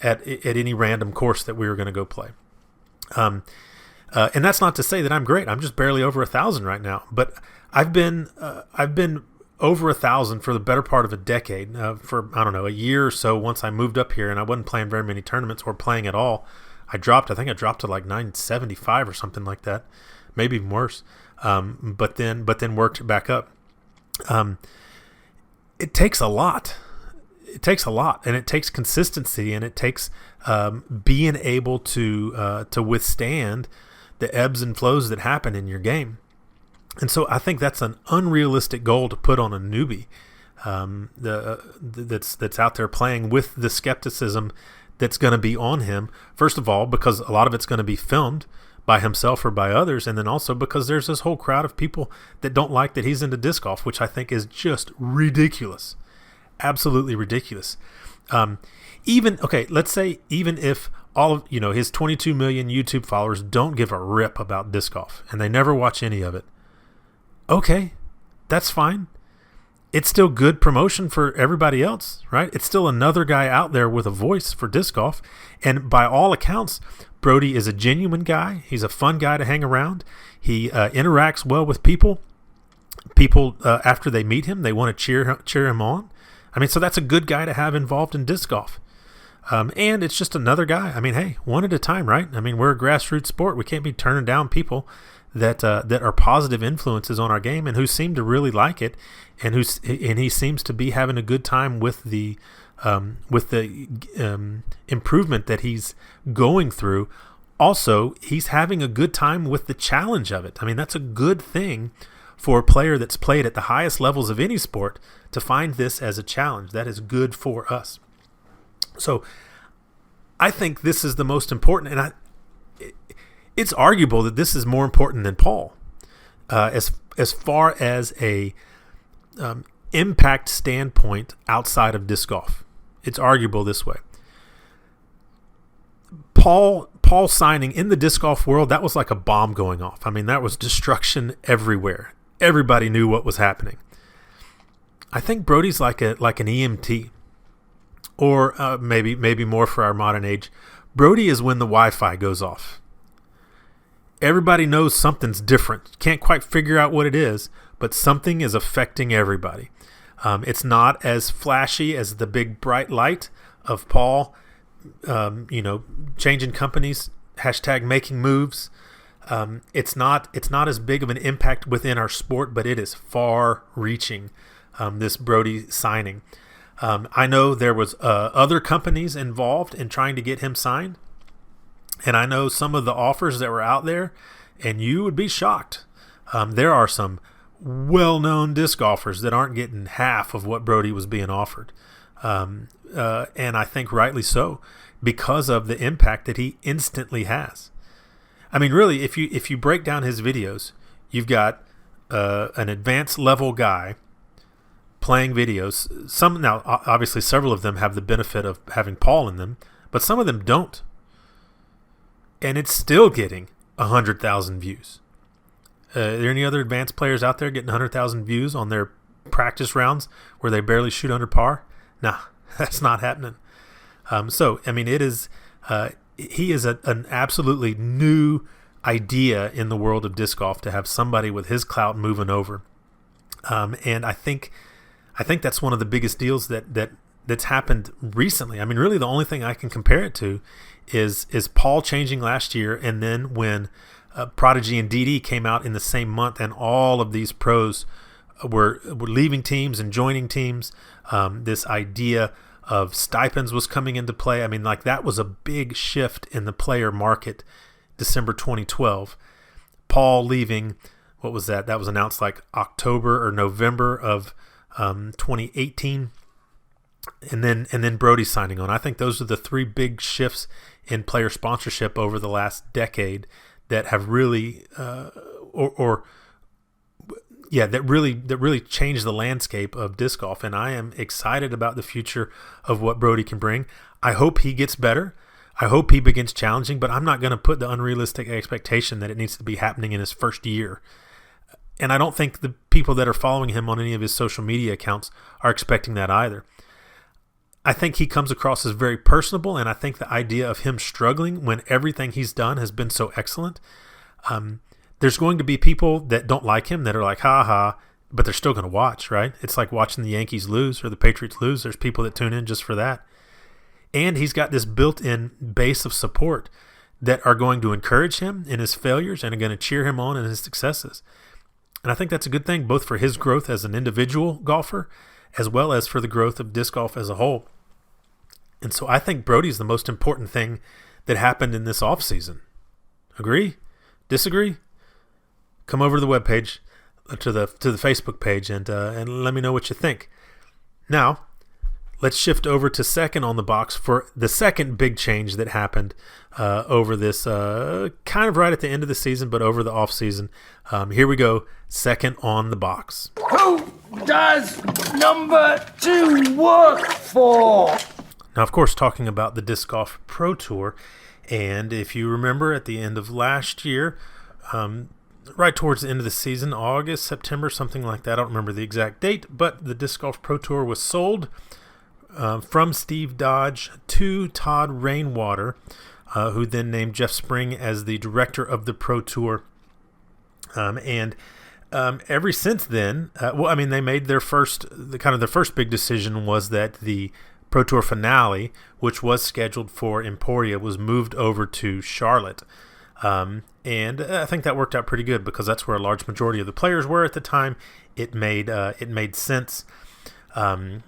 at any random course that we were going to go play. And that's not to say that I'm great. I'm just barely over 1,000 right now. But I've been over 1,000 for the better part of a decade. For a year or so once I moved up here, and I wasn't playing very many tournaments or playing at all. I think I dropped to like 975 or something like that, maybe even worse. But then worked back up. It takes a lot. It takes a lot, and it takes consistency, and it takes being able to withstand the ebbs and flows that happen in your game. And so I think that's an unrealistic goal to put on a newbie that's out there playing with the skepticism that's going to be on him. First of all, because a lot of it's going to be filmed by himself or by others, and then also because there's this whole crowd of people that don't like that he's into disc golf, which I think is just ridiculous. Absolutely ridiculous. Let's say even if all of his 22 million YouTube followers don't give a rip about disc golf and they never watch any of it, okay, that's fine. It's still good promotion for everybody else, right? It's still another guy out there with a voice for disc golf, and by all accounts, Brody is a genuine guy. He's a fun guy to hang around. He interacts well with people. People after they meet him, they want to cheer him on. So that's a good guy to have involved in disc golf. And it's just another guy. Hey, one at a time, right? We're a grassroots sport. We can't be turning down people that are positive influences on our game and who seem to really like it, and he seems to be having a good time with the improvement that he's going through. Also, he's having a good time with the challenge of it. That's a good thing for a player that's played at the highest levels of any sport to find this as a challenge. That is good for us. So I think this is the most important, and it's arguable that this is more important than Paul as far as a impact standpoint outside of disc golf. It's arguable this way. Paul signing in the disc golf world, that was like a bomb going off. That was destruction everywhere. Everybody knew what was happening. I think Brody's like an EMT, or maybe more for our modern age. Brody is when the Wi-Fi goes off. Everybody knows something's different. Can't quite figure out what it is, but something is affecting everybody. It's not as flashy as the big bright light of Paul, changing companies, #making moves. It's not as big of an impact within our sport, but it is far-reaching, this Brody signing. I know there was other companies involved in trying to get him signed, and I know some of the offers that were out there, and you would be shocked. There are some well-known disc golfers that aren't getting half of what Brody was being offered, and I think rightly so, because of the impact that he instantly has. Really, if you break down his videos, you've got an advanced level guy playing videos. Now, obviously, several of them have the benefit of having Paul in them, but some of them don't. And it's still getting 100,000 views. Are there any other advanced players out there getting 100,000 views on their practice rounds where they barely shoot under par? Nah, that's not happening. It is. He is an absolutely new idea in the world of disc golf to have somebody with his clout moving over, and I think that's one of the biggest deals that's happened recently. Really, the only thing I can compare it to is Paul changing last year, and then when Prodigy and DD came out in the same month, and all of these pros were leaving teams and joining teams. This idea of stipends was coming into play. That was a big shift in the player market, December 2012. Paul leaving, what was that? That was announced like October or November of 2018. and then Brody signing on. I think those are the three big shifts in player sponsorship over the last decade that have really, that really changed the landscape of disc golf. And I am excited about the future of what Brody can bring. I hope he gets better. I hope he begins challenging, but I'm not going to put the unrealistic expectation that it needs to be happening in his first year. And I don't think the people that are following him on any of his social media accounts are expecting that either. I think he comes across as very personable, and I think the idea of him struggling when everything he's done has been so excellent, there's going to be people that don't like him that are like, ha ha, but they're still going to watch, right? It's like watching the Yankees lose or the Patriots lose. There's people that tune in just for that. And he's got this built-in base of support that are going to encourage him in his failures and are going to cheer him on in his successes. And I think that's a good thing, both for his growth as an individual golfer as well as for the growth of disc golf as a whole. And so I think Brody's the most important thing that happened in this offseason. Agree? Disagree? Come over to the webpage, to the Facebook page, and let me know what you think. Now, let's shift over to second on the box for the second big change that happened over this kind of right at the end of the season, but over the off season. Here we go. Second on the box. Who does number 2 work for? Now, of course, talking about the Disc Golf Pro Tour, and if you remember at the end of last year, right towards the end of the season, August, September, something like that, I don't remember the exact date, but the Disc Golf Pro Tour was sold from Steve Dodge to Todd Rainwater, who then named Jeff Spring as the director of the Pro Tour. Ever since then, they made their first big decision was that the Pro Tour finale, which was scheduled for Emporia, was moved over to Charlotte. And I think that worked out pretty good because that's where a large majority of the players were at the time. It made sense. That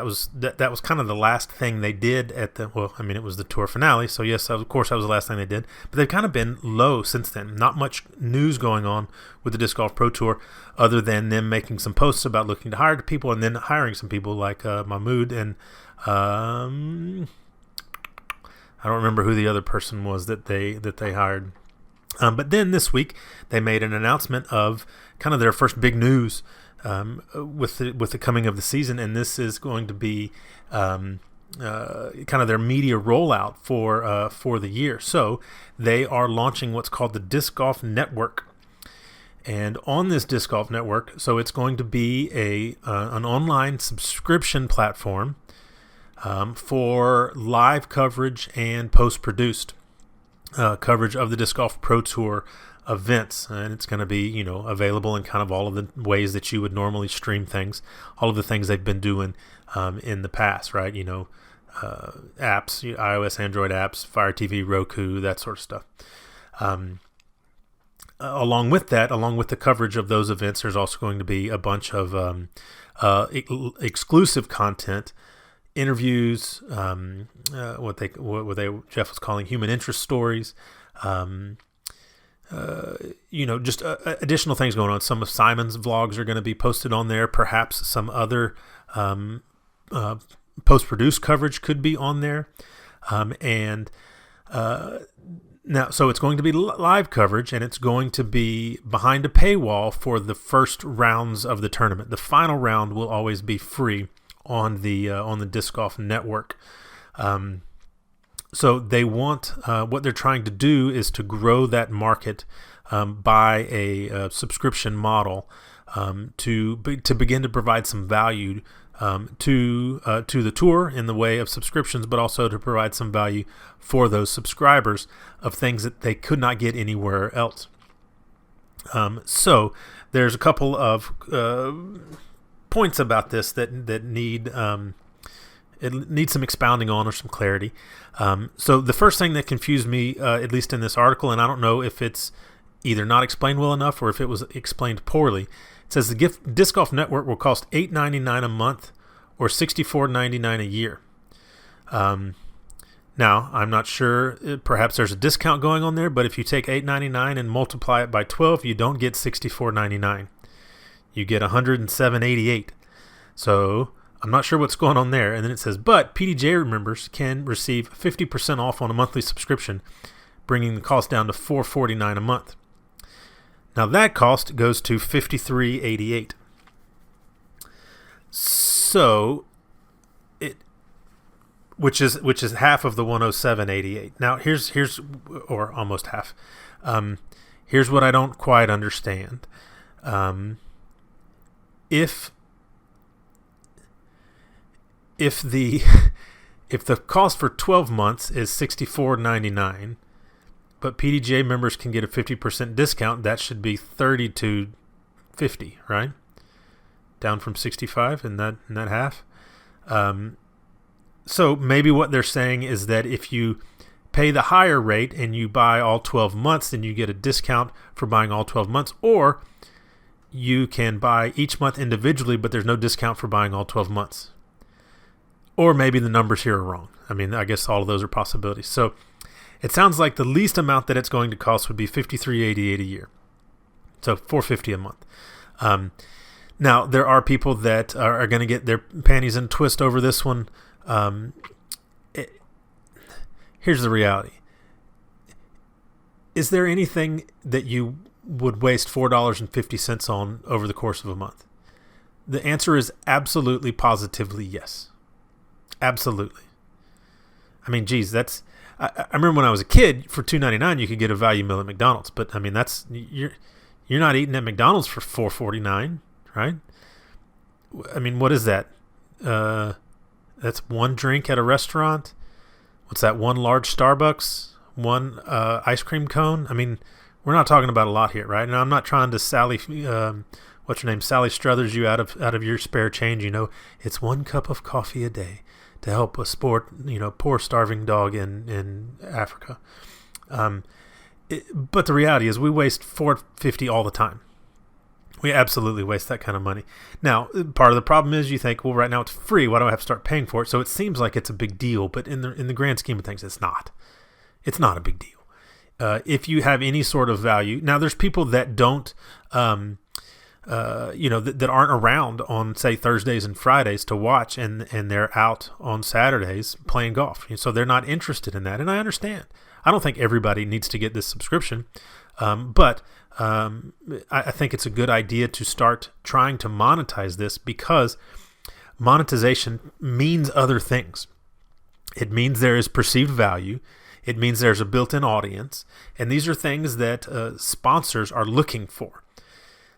was kind of the last thing they did at it was the tour finale. So yes, of course, that was the last thing they did. But they've kind of been low since then. Not much news going on with the Disc Golf Pro Tour other than them making some posts about looking to hire people and then hiring some people like Mahmood and I don't remember who the other person was that they hired. But then this week they made an announcement of kind of their first big news with the coming of the season, and this is going to be kind of their media rollout for the year. So they are launching what's called the Disc Golf Network, and on this Disc Golf Network, so it's going to be an online subscription platform for live coverage and post-produced coverage of the Disc Golf Pro Tour events, and it's going to be available in kind of all of the ways that you would normally stream things, all of the things they've been doing in the past, right? Apps, iOS, Android apps, Fire TV, Roku, that sort of stuff. Along with the coverage of those events, there's also going to be a bunch of exclusive content, interviews, what Jeff was calling human interest stories, additional things going on. Some of Simon's vlogs are going to be posted on there. Perhaps some other post-produced coverage could be on there. Now, so it's going to be live coverage, and it's going to be behind a paywall for the first rounds of the tournament. The final round will always be free on the Disc Golf Network. So they want what they're trying to do is to grow that market by a subscription model to begin to provide some value to the tour in the way of subscriptions, but also to provide some value for those subscribers of things that they could not get anywhere else. So there's a couple of points about this that need it needs some expounding on or some clarity. So the first thing that confused me, at least in this article, and I don't know if it's either not explained well enough or if it was explained poorly, it says the Disc Golf Network will cost $8.99 a month or $64.99 a year. Now, I'm not sure, perhaps there's a discount going on there, but if you take $8.99 and multiply it by 12, you don't get $64.99. You get $107.88. So I'm not sure what's going on there. And then it says, but PDJ members can receive 50% off on a monthly subscription, bringing the cost down to $4.49 a month. Now that cost goes to $53.88. So which is half of the $107.88. Now here's or almost half. Here's what I don't quite understand. If the cost for 12 months is $64.99, but PDJ members can get a 50% discount, that should be $32.50, right? Down from $65 in that half. So maybe what they're saying is that if you pay the higher rate and you buy all 12 months, then you get a discount for buying all 12 months, or you can buy each month individually, but there's no discount for buying all 12 months. Or maybe the numbers here are wrong. I mean, I guess all of those are possibilities. So it sounds like the least amount that it's going to cost would be $53.88 a year. So $4.50 a month. Now, there are people that are going to get their panties in a twist over this one. Here's the reality. Is there anything that you would waste $4.50 on over the course of a month? The answer is absolutely, positively yes. Absolutely. I mean, geez, that's... I remember when I was a kid, for $2.99 you could get a value meal at McDonald's. But I mean, that's you're not eating at McDonald's for $4.49, right? I mean, what is that? That's one drink at a restaurant. What's that? One large Starbucks, one ice cream cone. I mean, we're not talking about a lot here, right? And I'm not trying to Sally Struthers you out of your spare change. You know, it's 1 cup of coffee a day to help a poor starving dog in Africa. But the reality is, we waste $4.50 all the time. We absolutely waste that kind of money. Now, part of the problem is you think, well, right now it's free. Why do I have to start paying for it? So it seems like it's a big deal, but in the grand scheme of things, it's not. It's not a big deal. If you have any sort of value, now there's people that don't, that aren't around on, say, Thursdays and Fridays to watch, and they're out on Saturdays playing golf. So they're not interested in that, and I understand. I don't think everybody needs to get this subscription, but I think it's a good idea to start trying to monetize this, because monetization means other things. It means there is perceived value. It means there's a built-in audience, and these are things that sponsors are looking for.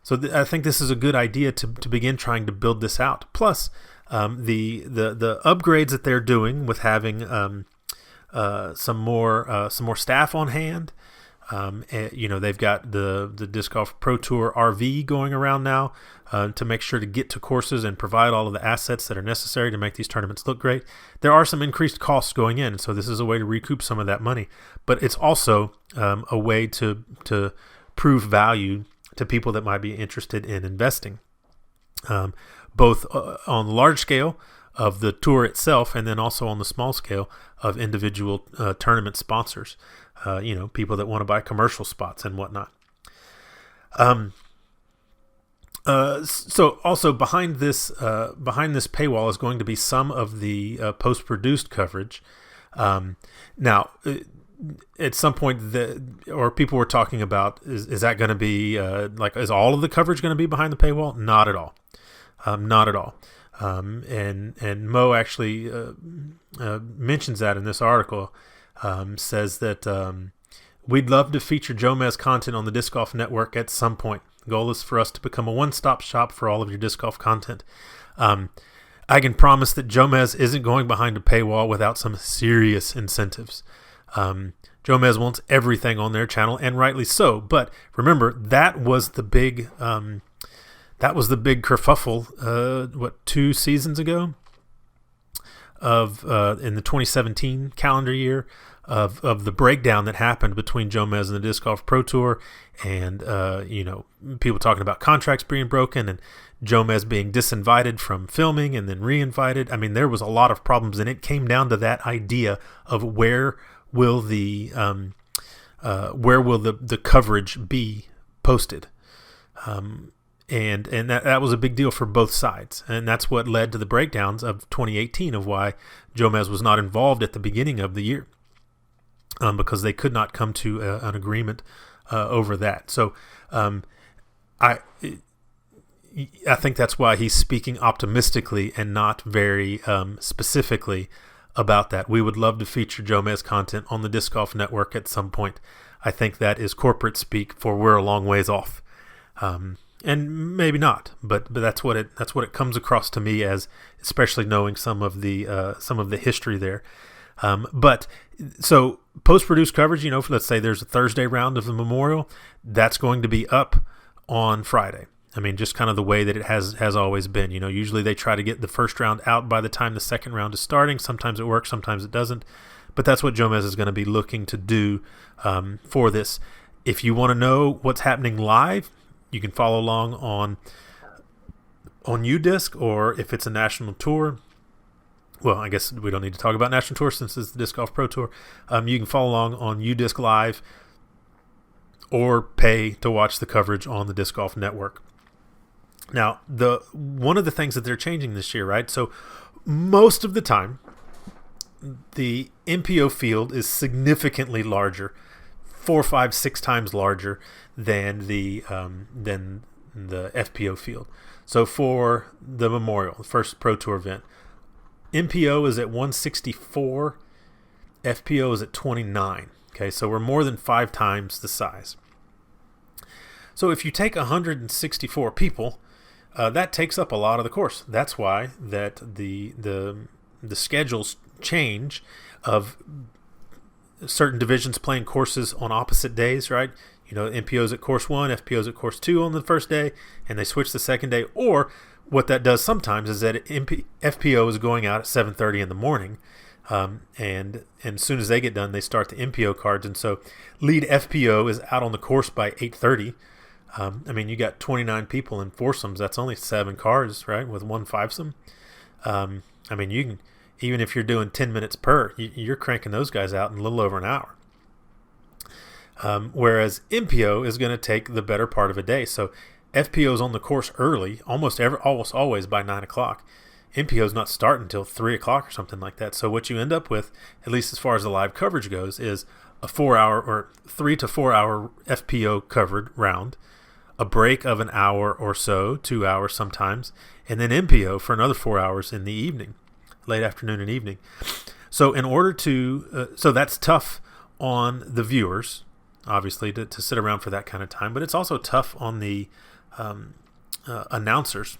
So I think this is a good idea to begin trying to build this out. Plus, the upgrades that they're doing with having some more staff on hand. They've got the Disc Golf Pro Tour RV going around now to make sure to get to courses and provide all of the assets that are necessary to make these tournaments look great. There are some increased costs going in, so this is a way to recoup some of that money. But it's also a way to prove value to people that might be interested in investing, both on the large scale of the tour itself, and then also on the small scale of individual tournament sponsors. People that want to buy commercial spots and whatnot. So also behind this paywall is going to be some of the post-produced coverage. Now, at some point, people were talking about, is that going to be is all of the coverage going to be behind the paywall? Not at all. Not at all. And Mo actually mentions that in this article. Says that we'd love to feature Jomez content on the Disc Golf Network at some point. The goal is for us to become a one-stop shop for all of your disc golf content. I can promise that Jomez isn't going behind a paywall without some serious incentives. Jomez wants everything on their channel, and rightly so. But remember, that was the big kerfuffle 2 seasons ago in the 2017 calendar year of the breakdown that happened between Jomez and the Disc Golf Pro Tour, and people talking about contracts being broken and Jomez being disinvited from filming and then reinvited. I mean, there was a lot of problems, and it came down to that idea of where will the coverage be posted. And that was a big deal for both sides. And that's what led to the breakdowns of 2018 of why Jomez was not involved at the beginning of the year, because they could not come to an agreement over that. So I think that's why he's speaking optimistically and not very specifically about that. We would love to feature Jomez content on the Disc Golf Network at some point. I think that is corporate speak for we're a long ways off. And maybe not, but that's what it comes across to me as, especially knowing some of the history there. But so post-produced coverage, let's say there's a Thursday round of the Memorial, that's going to be up on Friday. I mean, just kind of the way that it has always been. Usually they try to get the first round out by the time the second round is starting. Sometimes it works, sometimes it doesn't. But that's what Jomez is going to be looking to do for this. If you want to know what's happening live, you can follow along on UDisc, or if it's a national tour. Well, I guess we don't need to talk about national tour since it's the Disc Golf Pro Tour. You can follow along on UDisc Live or pay to watch the coverage on the Disc Golf Network. Now, one of the things that they're changing this year, right? So most of the time, the MPO field is significantly larger, 4, 5, 6 times larger than the FPO field. So for the Memorial, the first Pro Tour event, MPO is at 164, FPO is at 29. Okay, so we're more than 5 times the size. So if you take 164 people, that takes up a lot of the course. That's why that the schedules change of certain divisions playing courses on opposite days, right? MPO's at course 1, FPO's at course 2 on the first day, and they switch the second day. Or what that does sometimes is that FPO is going out at 7:30 in the morning, and as soon as they get done, they start the MPO cards, and so lead FPO is out on the course by 8:30. I mean, you got 29 people in foursomes. That's only 7 cards, right, with 1 fivesome. I mean, you can, even if you're doing 10 minutes per, you're cranking those guys out in a little over an hour. Whereas MPO is going to take the better part of a day. So FPO is on the course early, almost always by 9 o'clock. MPO is not starting until 3 o'clock or something like that. So what you end up with, at least as far as the live coverage goes, is a 4-hour or 3 to 4 hour FPO covered round, a break of an hour or so, 2 hours sometimes, and then MPO for another 4 hours in the evening, late afternoon and evening. So in order to, so that's tough on the viewers, obviously, to sit around for that kind of time, but it's also tough on the announcers.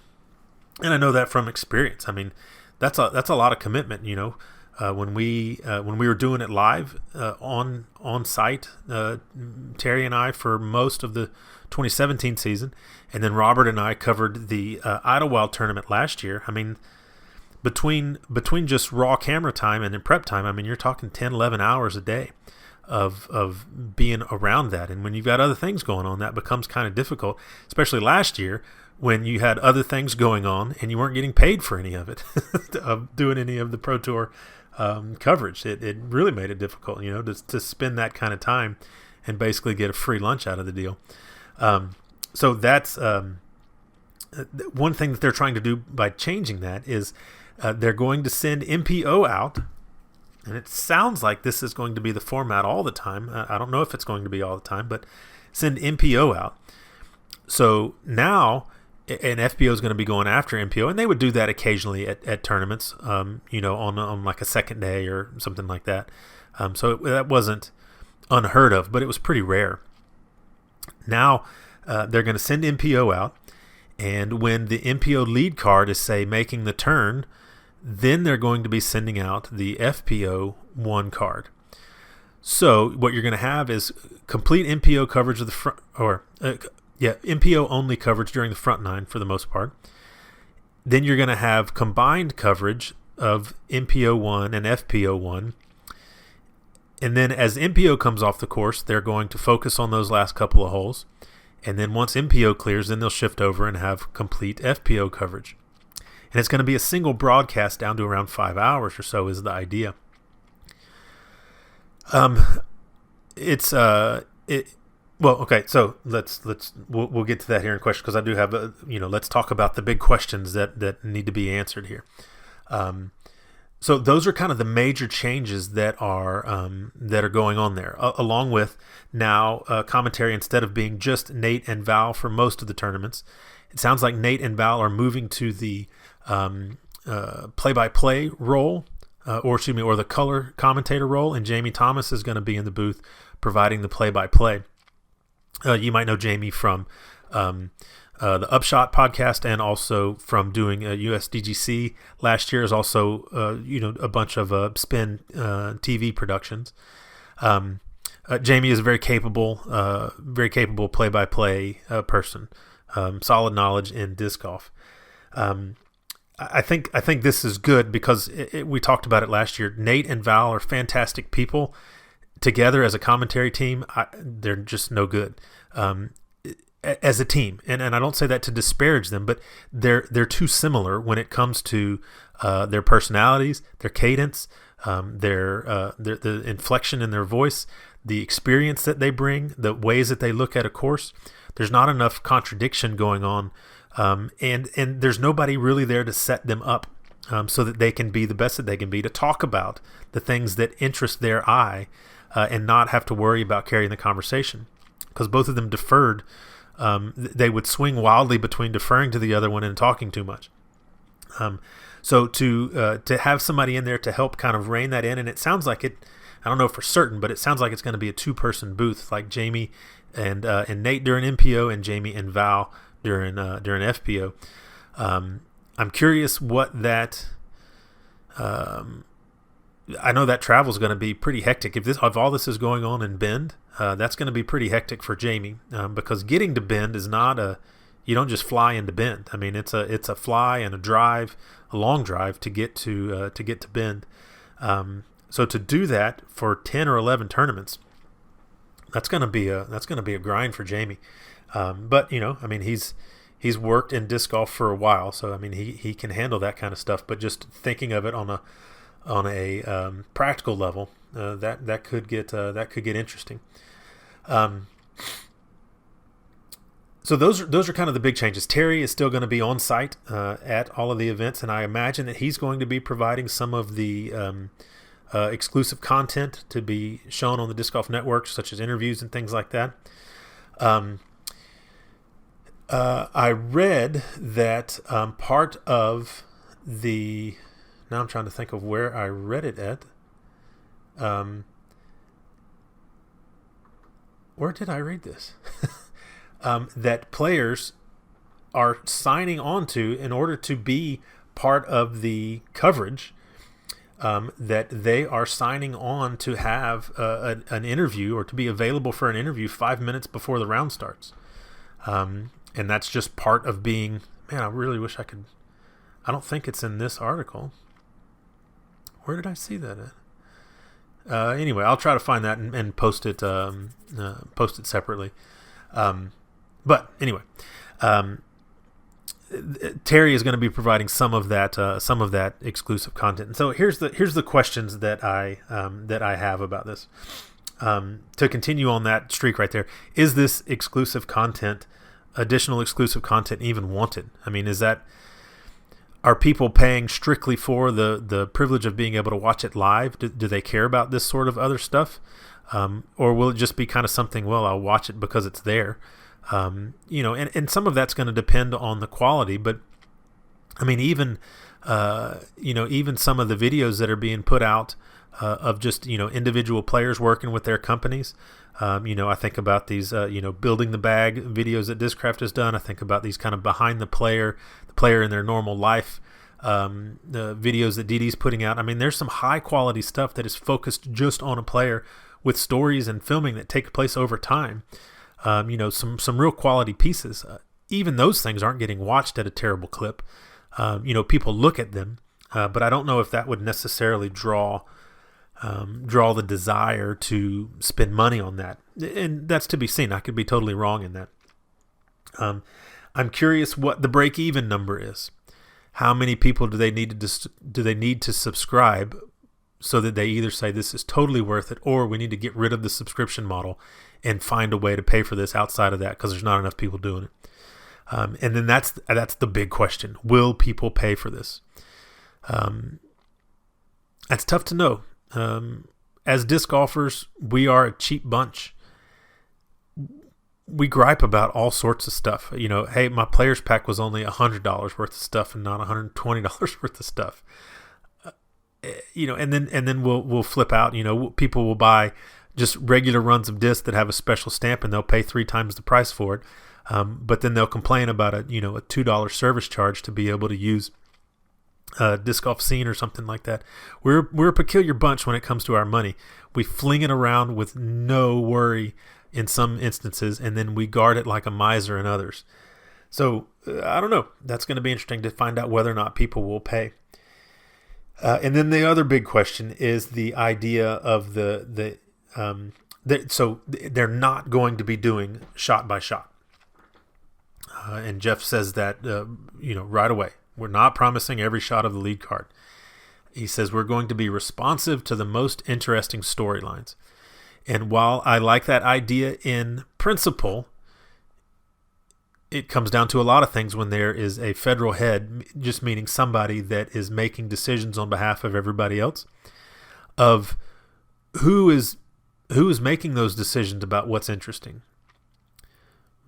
And I know that from experience. I mean, that's a lot of commitment, when we were doing it live on site, Terry and I for most of the 2017 season, and then Robert and I covered the Idlewild tournament last year. I mean, between just raw camera time and then prep time, I mean, you're talking 10, 11 hours a day of being around that. And when you've got other things going on, that becomes kind of difficult, especially last year when you had other things going on and you weren't getting paid for any of it, of doing any of the Pro Tour coverage. It really made it difficult, to spend that kind of time and basically get a free lunch out of the deal. So that's one thing that they're trying to do by changing that is they're going to send MPO out, and it sounds like this is going to be the format all the time. I don't know if it's going to be all the time, but send MPO out. So now an FPO is going to be going after MPO, and they would do that occasionally at tournaments, on like a second day or something like that. So that wasn't unheard of, but it was pretty rare. Now they're going to send MPO out, and when the MPO lead card is, say, making the turn, then they're going to be sending out the FPO 1 card. So what you're going to have is complete MPO coverage of the front, MPO only coverage during the front 9 for the most part. Then you're going to have combined coverage of MPO 1 and FPO 1. And then as MPO comes off the course, they're going to focus on those last couple of holes. And then once MPO clears, then they'll shift over and have complete FPO coverage. And it's going to be a single broadcast down to around 5 hours or so is the idea. Well, okay, so we'll get to that here in question, because I do have let's talk about the big questions that need to be answered here. So those are kind of the major changes that are going on there, along with now commentary, instead of being just Nate and Val for most of the tournaments. It sounds like Nate and Val are moving to the play-by-play role, or the color commentator role, and Jamie Thomas is going to be in the booth providing the play-by-play. You might know Jamie from the Upshot podcast, and also from doing USDGC last year, is also a bunch of Spin TV productions. Jamie is a very capable play-by-play person. Solid knowledge in disc golf. I think this is good because we talked about it last year. Nate and Val are fantastic people. Together as a commentary team, they're just no good as a team. And I don't say that to disparage them, but they're too similar when it comes to their personalities, their cadence, the inflection in their voice, the experience that they bring, the ways that they look at a course. There's not enough contradiction going on, and there's nobody really there to set them up so that they can be the best that they can be, to talk about the things that interest their eye, and not have to worry about carrying the conversation. Because both of them deferred, they would swing wildly between deferring to the other one and talking too much. So to have somebody in there to help kind of rein that in, and it sounds like it, I don't know for certain, but it sounds like it's going to be a 2-person booth, like Jamie and Nate during MPO, and Jamie and Val during FPO. I'm curious what that. I know that travel is going to be pretty hectic. If all this is going on in Bend, that's going to be pretty hectic for Jamie, because getting to Bend is not you don't just fly into Bend. I mean, it's a fly and a long drive to get to Bend. So to do that for 10 or 11 tournaments, that's going to be a grind for Jamie. But I mean, he's worked in disc golf for a while, so I mean he can handle that kind of stuff. But just thinking of it on a practical level, that could get interesting. So those are kind of the big changes. Terry is still going to be on site at all of the events, and I imagine that he's going to be providing some of the exclusive content to be shown on the Disc Golf Network, such as interviews and things like that. I read that part of the... Now I'm trying to think of where I read it at. Where did I read this? That players are signing on to, in order to be part of the coverage, that they are signing on to have an interview, or to be available for an interview 5 minutes before the round starts. And that's just part of being... Man, I really wish I could... I don't think it's in this article. Where did I see that at? Anyway, I'll try to find that and post it separately. But anyway, Terry is going to be providing some of that exclusive content. And so here's the questions that I have about this. To continue on that streak right there, is this additional exclusive content even wanted? I mean, are people paying strictly for the privilege of being able to watch it live? Do they care about this sort of other stuff? Or will it just be kind of something, well, I'll watch it because it's there? And some of that's going to depend on the quality, but I mean, even some of the videos that are being put out of just, individual players working with their companies. I think about these, building the bag videos that Discraft has done. I think about these kind of behind the player in their normal life, the videos that DD's putting out. I mean, there's some high quality stuff that is focused just on a player, with stories and filming that take place over time. Some real quality pieces. Even those things aren't getting watched at a terrible clip. People look at them, but I don't know if that would necessarily draw the desire to spend money on that, and that's to be seen. I could be totally wrong in that. I'm curious what the break-even number is. How many people do they need to subscribe so that they either say this is totally worth it, or we need to get rid of the subscription model and find a way to pay for this outside of that because there's not enough people doing it. And then that's the big question. Will people pay for this? That's tough to know. As disc golfers, we are a cheap bunch. We gripe about all sorts of stuff. Hey, my players pack was only $100 worth of stuff and not $120 worth of stuff. And then we'll flip out. People will buy just regular runs of disc that have a special stamp, and they'll pay 3 times the price for it. But then they'll complain about a $2 service charge to be able to use Disc Golf Scene or something like that. We're a peculiar bunch when it comes to our money. We fling it around with no worry in some instances, and then we guard it like a miser in others. So I don't know. That's going to be interesting to find out whether or not people will pay. And then the other big question is the idea of so they're not going to be doing shot by shot. And Jeff says that, right away. We're not promising every shot of the lead card. He says we're going to be responsive to the most interesting storylines. And while I like that idea in principle, it comes down to a lot of things when there is a federal head, just meaning somebody that is making decisions on behalf of everybody else, of who is making those decisions about what's interesting.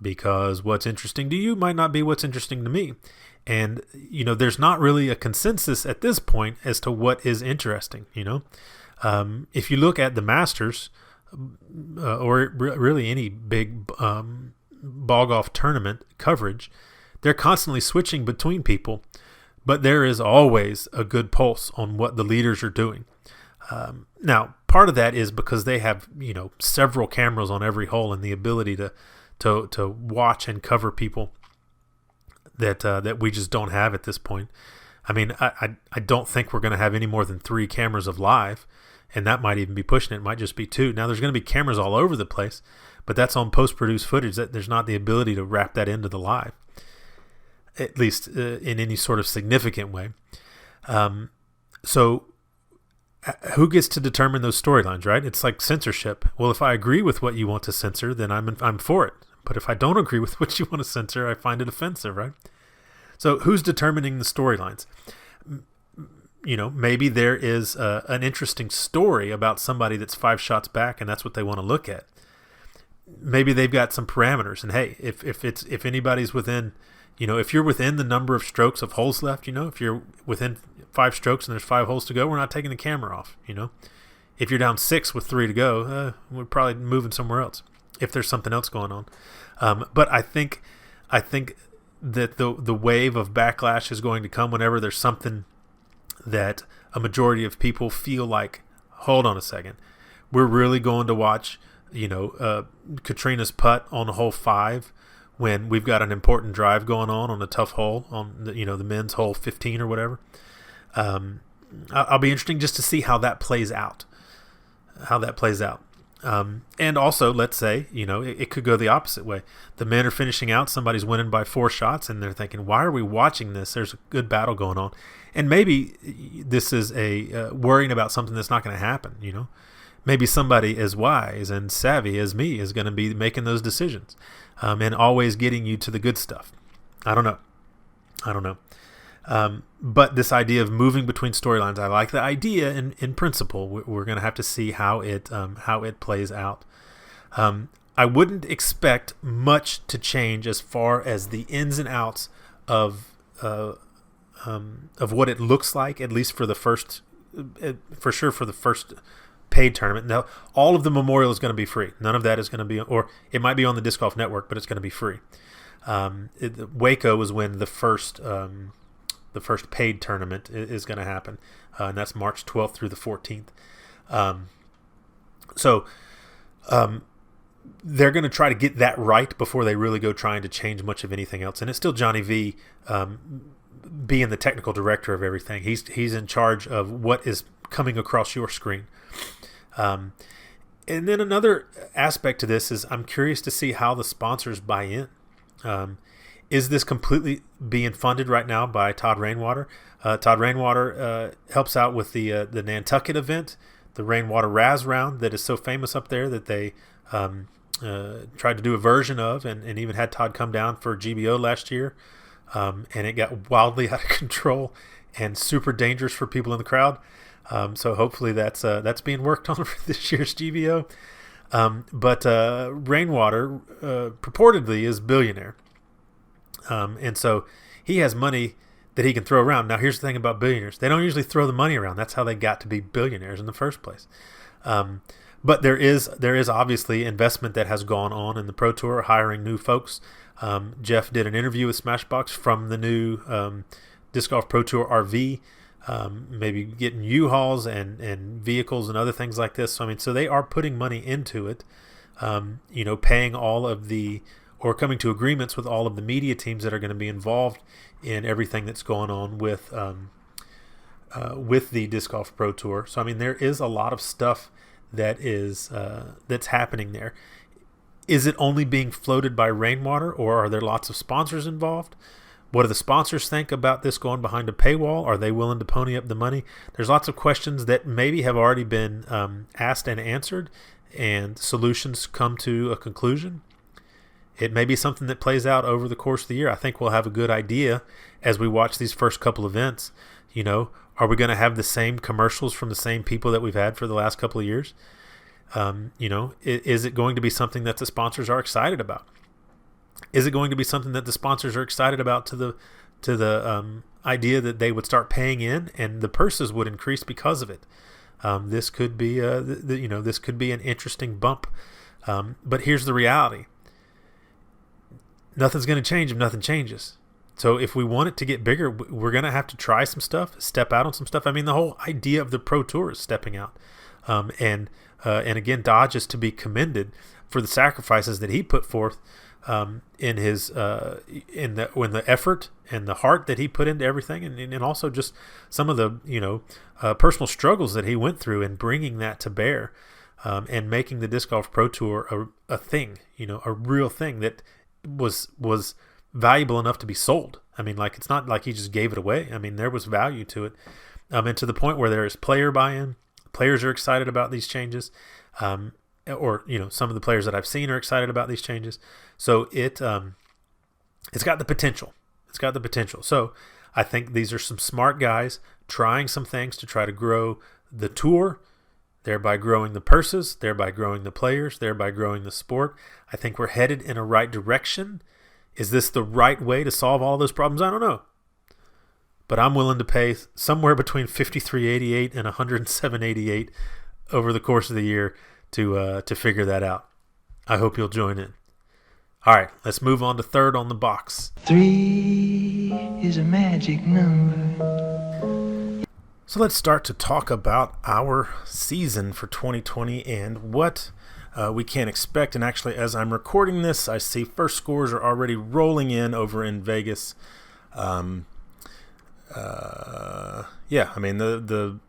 Because what's interesting to you might not be what's interesting to me. And, there's not really a consensus at this point as to what is interesting, If you look at the Masters, or really any big ball golf tournament coverage, they're constantly switching between people, but there is always a good pulse on what the leaders are doing. Now, part of that is because they have, several cameras on every hole and the ability to watch and cover people that we just don't have at this point. I mean, I don't think we're going to have any more than 3 cameras of live, and that might even be pushing it. It might just be 2. Now, there's going to be cameras all over the place, but that's on post-produced footage. That there's not the ability to wrap that into the live, at least in any sort of significant way. So who gets to determine those storylines, right? It's like censorship. Well, if I agree with what you want to censor, then I'm for it. But if I don't agree with what you want to censor, I find it offensive, right? So who's determining the storylines? Maybe there is an interesting story about somebody that's 5 shots back, and that's what they want to look at. Maybe they've got some parameters, and hey, if anybody's within, if you're within the number of strokes of holes left, if you're within 5 strokes and there's 5 holes to go, we're not taking the camera off. If you're down 6 with 3 to go, we're probably moving somewhere else if there's something else going on. But I think that the wave of backlash is going to come whenever there's something that a majority of people feel like, hold on a second, we're really going to watch, Katrina's putt on hole 5 when we've got an important drive going on a tough hole on the men's hole 15 or whatever. I'll be interesting just to see how that plays out. And also, let's say, it could go the opposite way. The men are finishing out, somebody's winning by 4 shots, and they're thinking, why are we watching this? There's a good battle going on. And maybe this is a worrying about something that's not going to happen, Maybe somebody as wise and savvy as me is going to be making those decisions and always getting you to the good stuff. I don't know. But this idea of moving between storylines, I like the idea in principle. We're going to have to see how it plays out. I wouldn't expect much to change as far as the ins and outs of what it looks like, at least for the first paid tournament. Now, all of the Memorial is going to be free. None of that is going to be, or it might be on the Disc Golf Network, but it's going to be free. Waco was when the first paid tournament is going to happen, and that's March 12th through the 14th. So they're going to try to get that right before they really go trying to change much of anything else. And it's still Johnny V being the technical director of everything. He's in charge of what is coming across your screen. And then another aspect to this is I'm curious to see how the sponsors buy in. Is this completely being funded right now by Todd Rainwater? Todd Rainwater helps out with the Nantucket event, the Rainwater Raz Round that is so famous up there that they tried to do a version of, and even had Todd come down for GBO last year, and it got wildly out of control and super dangerous for people in the crowd. So hopefully that's being worked on for this year's GBO. But Rainwater purportedly is billionaire. And so he has money that he can throw around. Now, here's the thing about billionaires. They don't usually throw the money around. That's how they got to be billionaires in the first place. But there is obviously investment that has gone on in the Pro Tour, hiring new folks. Jeff did an interview with Smashbox from the new Disc Golf Pro Tour RV, maybe getting U-Hauls and vehicles and other things like this. So they are putting money into it, paying all of the, or coming to agreements with all of the media teams that are going to be involved in everything that's going on with the Disc Golf Pro Tour. So there is a lot of stuff that is that's happening there. Is it only being floated by Rainwater, or are there lots of sponsors involved? What do the sponsors think about this going behind a paywall? Are they willing to pony up the money? There's lots of questions that maybe have already been asked and answered, and solutions come to a conclusion. It may be something that plays out over the course of the year. I think we'll have a good idea as we watch these first couple events. Are we going to have the same commercials from the same people that we've had for the last couple of years? Is it going to be something that the sponsors are excited about? Is it going to be something that the sponsors are excited about to the idea that they would start paying in and the purses would increase because of it? This could be this could be an interesting bump. But here's the reality. Nothing's going to change if nothing changes. So if we want it to get bigger, we're going to have to try some stuff, step out on some stuff. The whole idea of the Pro Tour is stepping out. And again, Dodge is to be commended for the sacrifices that he put forth in the effort and the heart that he put into everything, and also just some of the personal struggles that he went through in bringing that to bear, and making the Disc Golf Pro Tour a thing, a real thing that was valuable enough to be sold. It's not like he just gave it away. There was value to it, and to the point where there is player buy-in. Players are excited about these changes, or some of the players that I've seen are excited about these changes. So it's got the potential. It's got the potential. So I think these are some smart guys trying some things to try to grow the tour, thereby growing the purses, thereby growing the players, thereby growing the sport. I think we're headed in a right direction. Is this the right way to solve all those problems? I don't know. But I'm willing to pay somewhere between $53.88 and $107.88 over the course of the year to figure that out. I hope you'll join in. All right, let's move on to third on the box. 3 is a magic number. So let's start to talk about our season for 2020 and what we can expect. And actually, as I'm recording this, I see first scores are already rolling in over in Vegas. The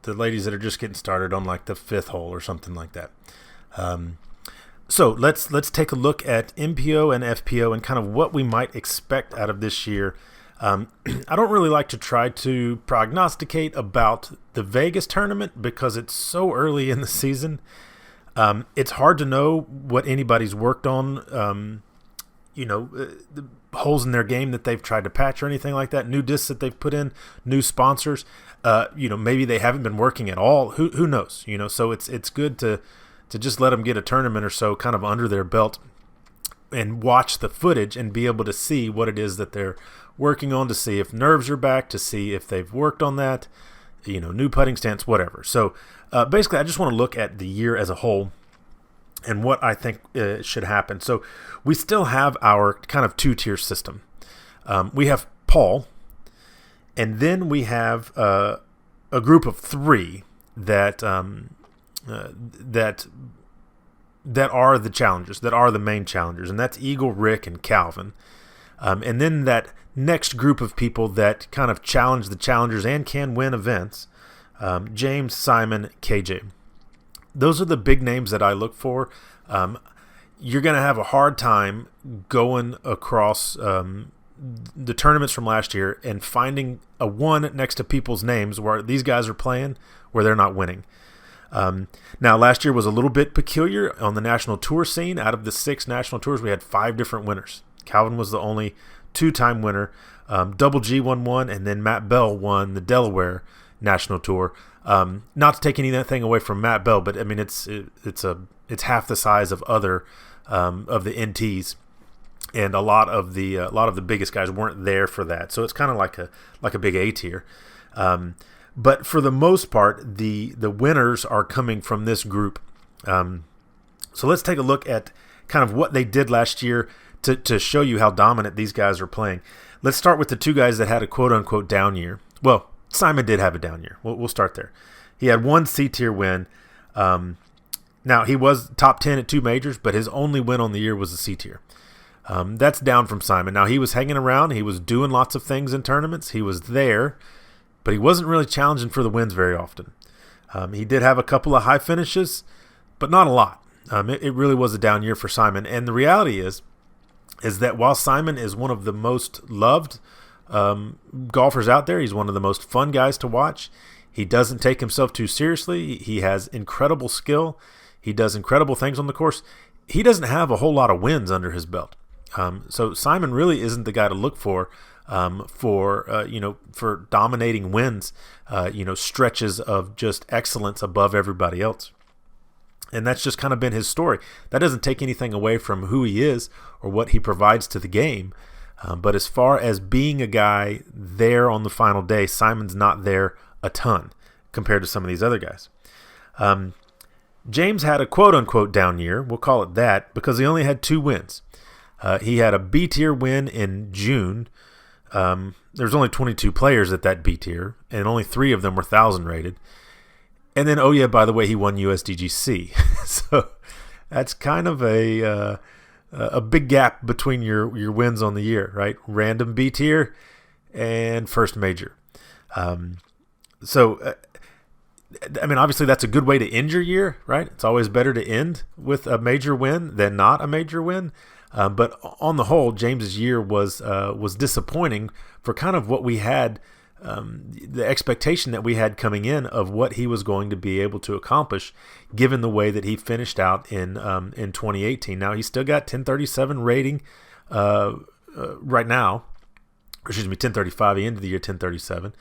ladies that are just getting started on like the 5th hole or something like that. So let's take a look at MPO and FPO and kind of what we might expect out of this year. I don't really like to try to prognosticate about the Vegas tournament because it's so early in the season. It's hard to know what anybody's worked on. The holes in their game that they've tried to patch or anything like that, new discs that they've put in, new sponsors, maybe they haven't been working at all. Who knows? So it's good to just let them get a tournament or so kind of under their belt and watch the footage and be able to see what it is that they're working on, to see if nerves are back, to see if they've worked on that, new putting stance, whatever. So basically, I just want to look at the year as a whole and what I think should happen. So we still have our kind of 2-tier system. We have Paul, and then we have a group of 3 that are the challengers, that are the main challengers, and that's Eagle, Rick, and Calvin. And then that next group of people that kind of challenge the challengers and can win events, James, Simon, KJ. Those are the big names that I look for. You're going to have a hard time going across the tournaments from last year and finding a 1 next to people's names where these guys are playing where they're not winning. Now, last year was a little bit peculiar on the national tour scene. Out of the 6 national tours, we had 5 different winners. Calvin was the only 2-time winner. Double G won one, and then Matt Bell won the Delaware National Tour. Not to take anything away from Matt Bell, but I mean it's half the size of other of the NTs, and a lot of the biggest guys weren't there for that. So it's kind of like a big A tier. But for the most part, the winners are coming from this group. So let's take a look at kind of what they did last year to show you how dominant these guys are playing. Let's start with the 2 guys that had a quote-unquote down year. Well, Simon did have a down year. We'll start there. He had 1 C-tier win. Now, he was top 10 at 2 majors, but his only win on the year was a C-tier. That's down from Simon. Now, he was hanging around. He was doing lots of things in tournaments. He was there, but he wasn't really challenging for the wins very often. He did have a couple of high finishes, but not a lot. It really was a down year for Simon. And the reality is that while Simon is one of the most loved golfers out there, he's one of the most fun guys to watch. He doesn't take himself too seriously. He has incredible skill. He does incredible things on the course. He doesn't have a whole lot of wins under his belt. So Simon really isn't the guy to look for dominating wins, stretches of just excellence above everybody else. And that's just kind of been his story. That doesn't take anything away from who he is or what he provides to the game. But as far as being a guy there on the final day, Simon's not there a ton compared to some of these other guys. James had a quote-unquote down year. We'll call it that because he only had 2 wins. He had a B-tier win in June. There's only 22 players at that B-tier, and only 3 of them were 1,000 rated. And then, oh yeah, by the way, he won USDGC. So that's kind of a big gap between your wins on the year, right? Random B tier and first major. So obviously that's a good way to end your year, right? It's always better to end with a major win than not a major win. But on the whole, James's year was disappointing for kind of what we had. The expectation that we had coming in of what he was going to be able to accomplish given the way that he finished out in 2018. Now, he's still got 1037 rating right now. 1035. He ended the year 1037.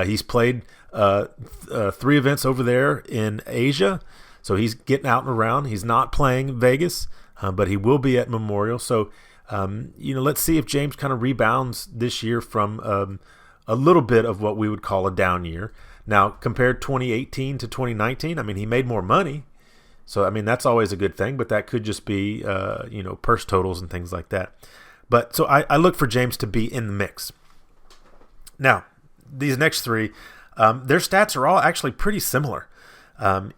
He's played 3 events over there in Asia, so he's getting out and around. He's not playing Vegas, but he will be at Memorial. So, let's see if James kind of rebounds this year from a little bit of what we would call a down year. Now, compared 2018 to 2019, he made more money. So, that's always a good thing, but that could just be, purse totals and things like that. But so I look for James to be in the mix. Now, these next 3, their stats are all actually pretty similar.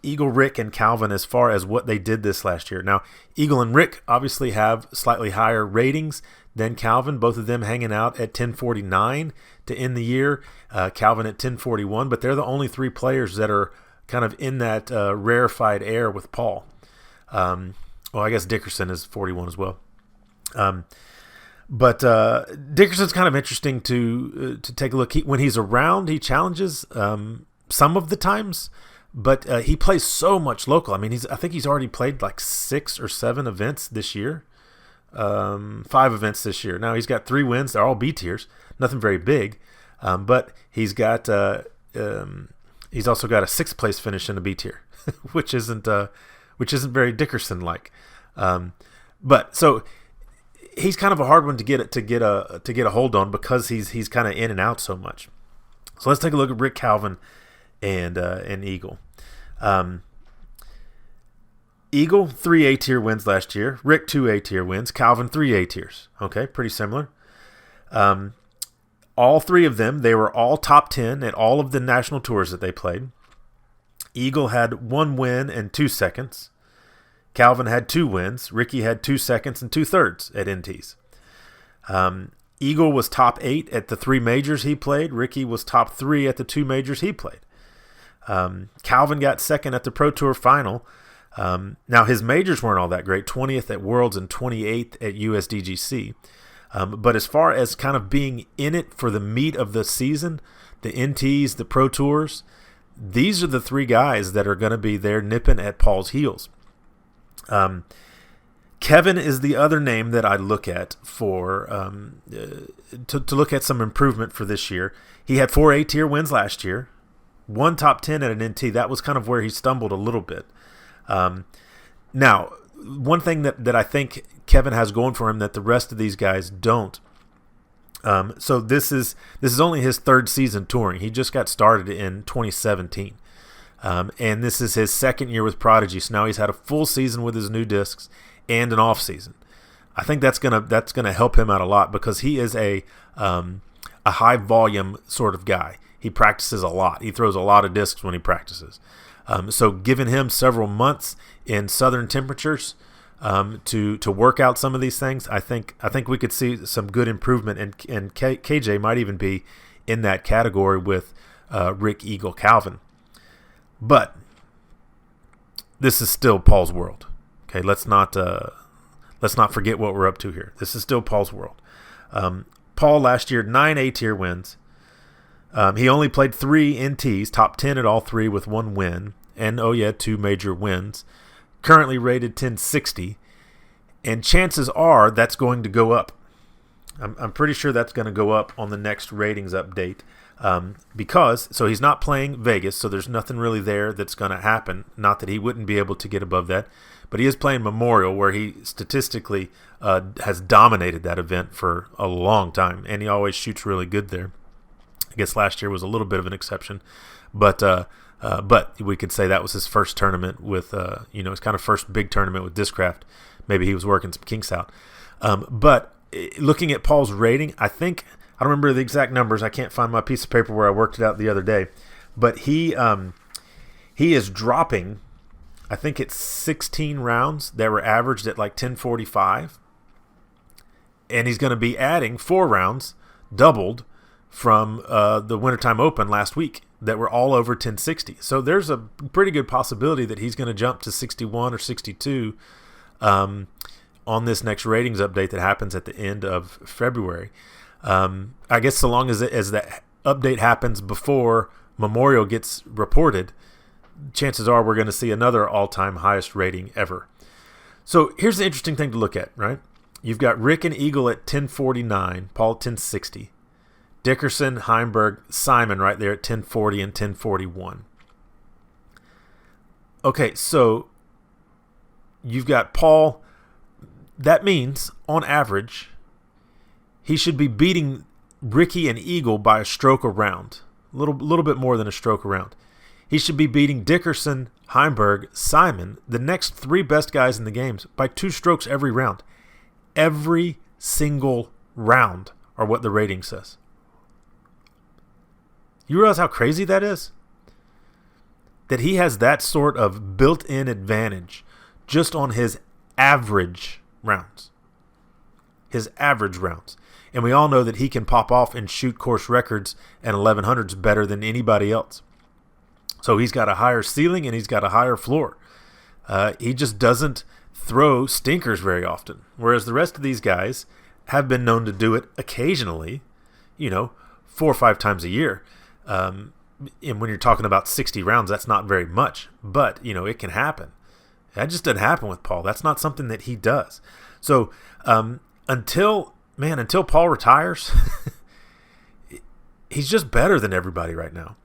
Eagle, Rick, and Calvin as far as what they did this last year. Now, Eagle and Rick obviously have slightly higher ratings than Calvin, both of them hanging out at 1049 to end the year. Calvin at 1041, but they're the only 3 players that are kind of in that rarefied air with Paul. Well, I guess Dickerson is 41 as well. But Dickerson's kind of interesting to take a look. When he's around, he challenges some of the times, but he plays so much local. I think he's already played like 6 or 7 events this year. 5 events this year. Now he's got 3 wins. They're all B tiers, nothing very big, but he's got he's also got a 6th place finish in a B tier, which isn't very Dickerson like. But so he's kind of a hard one to get a hold on because he's kind of in and out so much. So let's take a look at Rick, Calvin, and Eagle. Eagle, 3 A-tier wins last year. Rick, 2 A-tier wins. Calvin, 3 A-tiers. Okay, pretty similar. All 3 of them, they were all top 10 at all of the national tours that they played. Eagle had 1 win and 2 seconds. Calvin had 2 wins. Ricky had 2 seconds and 2/3 at NTs. Eagle was top 8 at the 3 majors he played. Ricky was top 3 at the 2 majors he played. Calvin got 2nd at the Pro Tour final. Now, his majors weren't all that great, 20th at Worlds and 28th at USDGC. But as far as kind of being in it for the meat of the season, the NTs, the Pro Tours, these are the three guys that are going to be there nipping at Paul's heels. Kevin is the other name that I look at for to look at some improvement for this year. He had 4 A-tier wins last year, 1 top 10 at an NT. That was kind of where he stumbled a little bit. Now, one thing that I think Kevin has going for him that the rest of these guys don't. So this is only his 3rd season touring. He just got started in 2017. And this is his 2nd year with Prodigy. So now he's had a full season with his new discs and an off season. I think that's gonna help him out a lot because he is a high volume sort of guy. He practices a lot. He throws a lot of discs when he practices. So giving him several months in southern temperatures to work out some of these things, I think we could see some good improvement, and KJ might even be in that category with Rick Eagle Calvin. But this is still Paul's world. Okay, let's not forget what we're up to here. This is still Paul's world. Paul last year 9 A-tier wins. He only played 3 NTs, top 10 at all 3 with 1 win, and 2 major wins. Currently rated 1060, and chances are that's going to go up. I'm pretty sure that's going to go up on the next ratings update because he's not playing Vegas, so there's nothing really there that's going to happen. Not that he wouldn't be able to get above that, but he is playing Memorial, where he statistically has dominated that event for a long time, and he always shoots really good there. I guess last year was a little bit of an exception, but we could say that was his first tournament with, his kind of first big tournament with Discraft. Maybe he was working some kinks out. But looking at Paul's rating, I don't remember the exact numbers. I can't find my piece of paper where I worked it out the other day. But he is dropping, I think it's 16 rounds that were averaged at like 1045. And he's going to be adding 4 rounds, doubled, from the Wintertime Open last week that were all over 1060. So there's a pretty good possibility that he's going to jump to 61 or 62 on this next ratings update that happens at the end of February. I guess so long as that update happens before Memorial gets reported, chances are we're going to see another all-time highest rating ever. So here's the interesting thing to look at, right? You've got Rick and Eagle at 1049, Paul at 1060. Dickerson, Heimberg, Simon right there at 1040 and 1041. Okay, so you've got Paul. That means, on average, he should be beating Ricky and Eagle by a stroke a round. A little bit more than a stroke a round. He should be beating Dickerson, Heimberg, Simon, the next 3 best guys in the games, by 2 strokes every round. Every single round are what the rating says. You realize how crazy that is? That he has that sort of built-in advantage just on his average rounds. His average rounds. And we all know that he can pop off and shoot course records and 1100s better than anybody else. So he's got a higher ceiling and he's got a higher floor. He just doesn't throw stinkers very often. Whereas the rest of these guys have been known to do it occasionally, 4 or 5 times a year. And when you're talking about 60 rounds, that's not very much, but it can happen. That just doesn't happen with Paul. That's not something that he does. So until Paul retires, he's just better than everybody right now.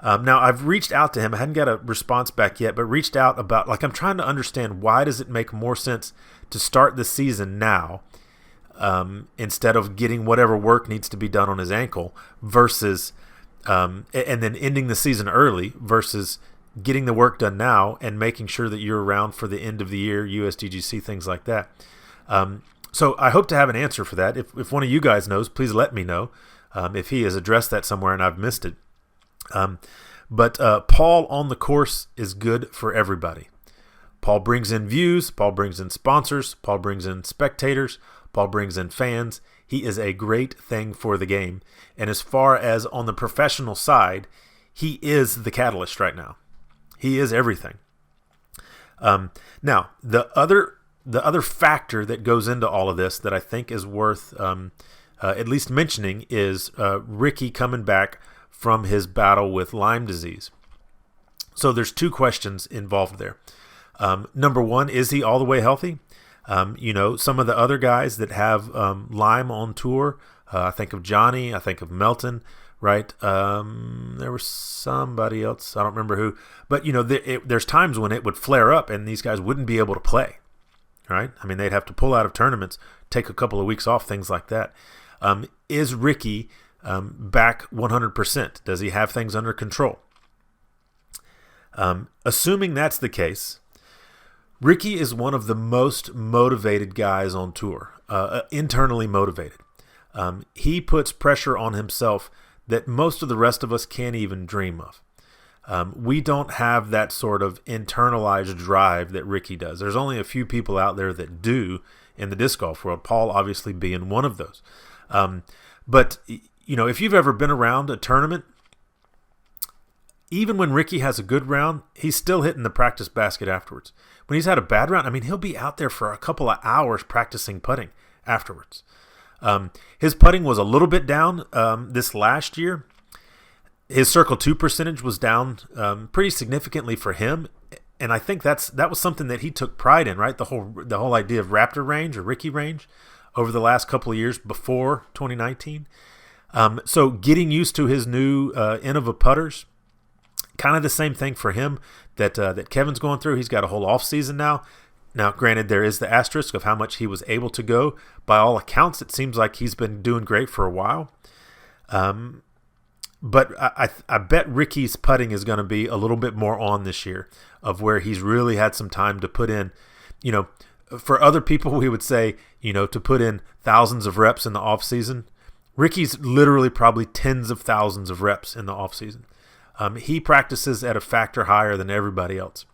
Now I've reached out to him. I hadn't got a response back yet, but reached out about, I'm trying to understand, why does it make more sense to start the season now instead of getting whatever work needs to be done on his ankle versus and then ending the season early versus getting the work done now and making sure that you're around for the end of the year, USDGC, things like that. So I hope to have an answer for that. If one of you guys knows, please let me know if he has addressed that somewhere and I've missed it. But Paul on the course is good for everybody. Paul brings in views. Paul brings in sponsors. Paul brings in spectators. Paul brings in fans. He is a great thing for the game. And as far as on the professional side, he is the catalyst right now. He is everything. Now, the other the other factor that goes into all of this that I think is worth at least mentioning is Ricky coming back from his battle with Lyme disease. So there's two questions involved there. Number one, is he all the way healthy? Some of the other guys that have Lyme on tour, I think of Johnny, I think of Melton, right? There was somebody else, I don't remember who, but there's times when it would flare up and these guys wouldn't be able to play, right? I mean, they'd have to pull out of tournaments, take a couple of weeks off, things like that. Is Ricky back 100%? Does he have things under control? Assuming that's the case, Ricky is one of the most motivated guys on tour, internally motivated. He puts pressure on himself that most of the rest of us can't even dream of. We don't have that sort of internalized drive that Ricky does. There's only a few people out there that do in the disc golf world, Paul obviously being one of those. But if you've ever been around a tournament, even when Ricky has a good round, he's still hitting the practice basket afterwards. When he's had a bad round, I mean, he'll be out there for a couple of hours practicing putting afterwards. His putting was a little bit down this last year. His Circle 2 percentage was down pretty significantly for him, and I think that was something that he took pride in, right? The whole idea of Raptor range or Ricky range over the last couple of years before 2019. So getting used to his new Innova putters, kind of the same thing for him that Kevin's going through. He's got a whole off season now. Now, granted, there is the asterisk of how much he was able to go. By all accounts, it seems like he's been doing great for a while. But I bet Ricky's putting is going to be a little bit more on this year, of where he's really had some time to put in. For other people, we would say, to put in thousands of reps in the off season. Ricky's literally probably tens of thousands of reps in the off season. He practices at a factor higher than everybody else.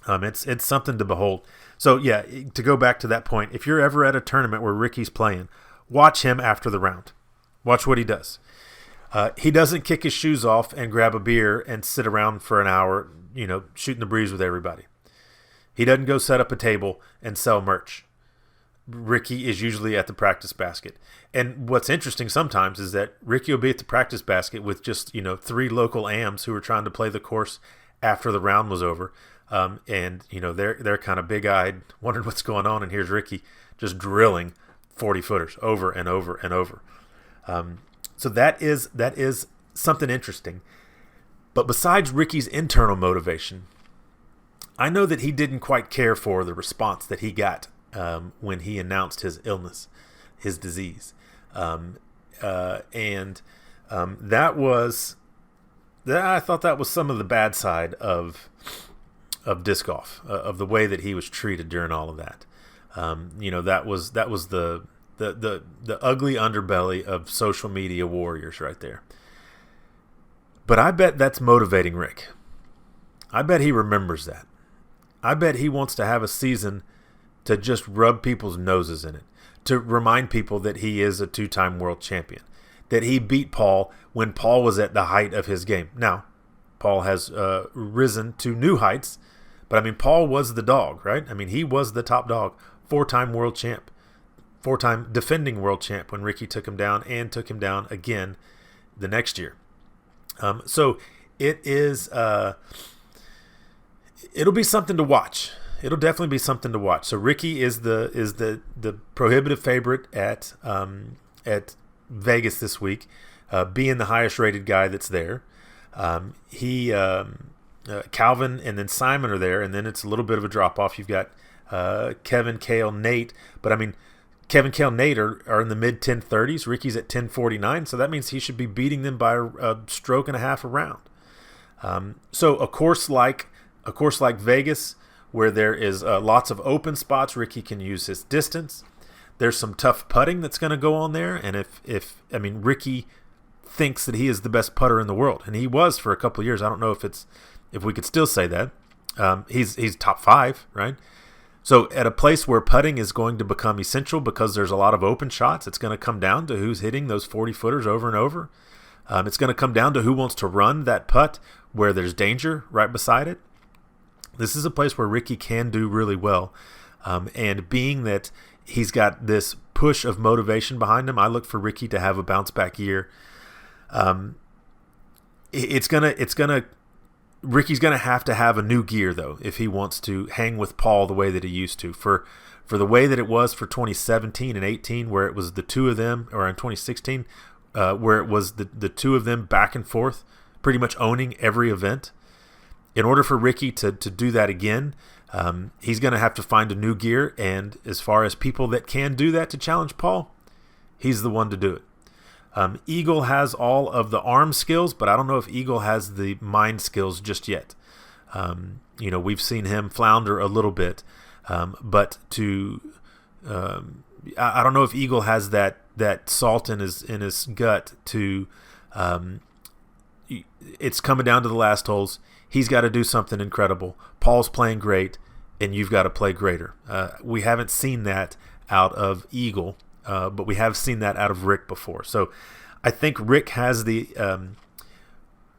It's something to behold. So yeah, to go back to that point, if you're ever at a tournament where Ricky's playing, watch him after the round. Watch what he does. He doesn't kick his shoes off and grab a beer and sit around for an hour, shooting the breeze with everybody. He doesn't go set up a table and sell merch. Ricky is usually at the practice basket. And what's interesting sometimes is that Ricky will be at the practice basket with just, 3 local AMs who are trying to play the course after the round was over. And they're kind of big-eyed, wondering what's going on, and here's Ricky just drilling 40-footers over and over and over. So that is something interesting. But besides Ricky's internal motivation, I know that he didn't quite care for the response that he got when he announced his illness, his disease. I thought that was some of the bad side of disc golf, of the way that he was treated during all of that. That was the ugly underbelly of social media warriors right there. But I bet that's motivating Rick. I bet he remembers that. I bet he wants to have a season to just rub people's noses in it, to remind people that he is a 2-time world champion, that he beat Paul when Paul was at the height of his game. Now, Paul has risen to new heights, but Paul was the dog, right? He was the top dog, 4-time world champ, 4-time defending world champ when Ricky took him down and took him down again the next year. So it is, it'll be something to watch. It'll definitely be something to watch. So Ricky is the prohibitive favorite at Vegas this week, being the highest rated guy that's there. Calvin and then Simon are there, and then it's a little bit of a drop off. You've got Kevin, Cale, Nate, but Kevin, Cale, Nate are in the mid 1030s. Ricky's at 1049, so that means he should be beating them by a stroke and a half a round. So a course like Vegas, where there is lots of open spots, Ricky can use his distance. There's some tough putting that's going to go on there, and if Ricky thinks that he is the best putter in the world, and he was for a couple of years. I don't know if we could still say that. He's top 5, right? So at a place where putting is going to become essential because there's a lot of open shots, it's going to come down to who's hitting those 40-footers over and over. It's going to come down to who wants to run that putt where there's danger right beside it. This is a place where Ricky can do really well. And being that he's got this push of motivation behind him, I look for Ricky to have a bounce back year. Ricky's gonna have to have a new gear though if he wants to hang with Paul the way that he used to. For the way that it was for 2017 and 18, where it was the two of them, or in 2016, where it was the two of them back and forth, pretty much owning every event. In order for Ricky to do that again, he's going to have to find a new gear. And as far as people that can do that to challenge Paul, he's the one to do it. Eagle has all of the arm skills, but I don't know if Eagle has the mind skills just yet. We've seen him flounder a little bit, but I don't know if Eagle has that salt in his gut to. It's coming down to the last holes. He's got to do something incredible. Paul's playing great, and you've got to play greater. We haven't seen that out of Eagle. But we have seen that out of Rick before. So I think Rick is the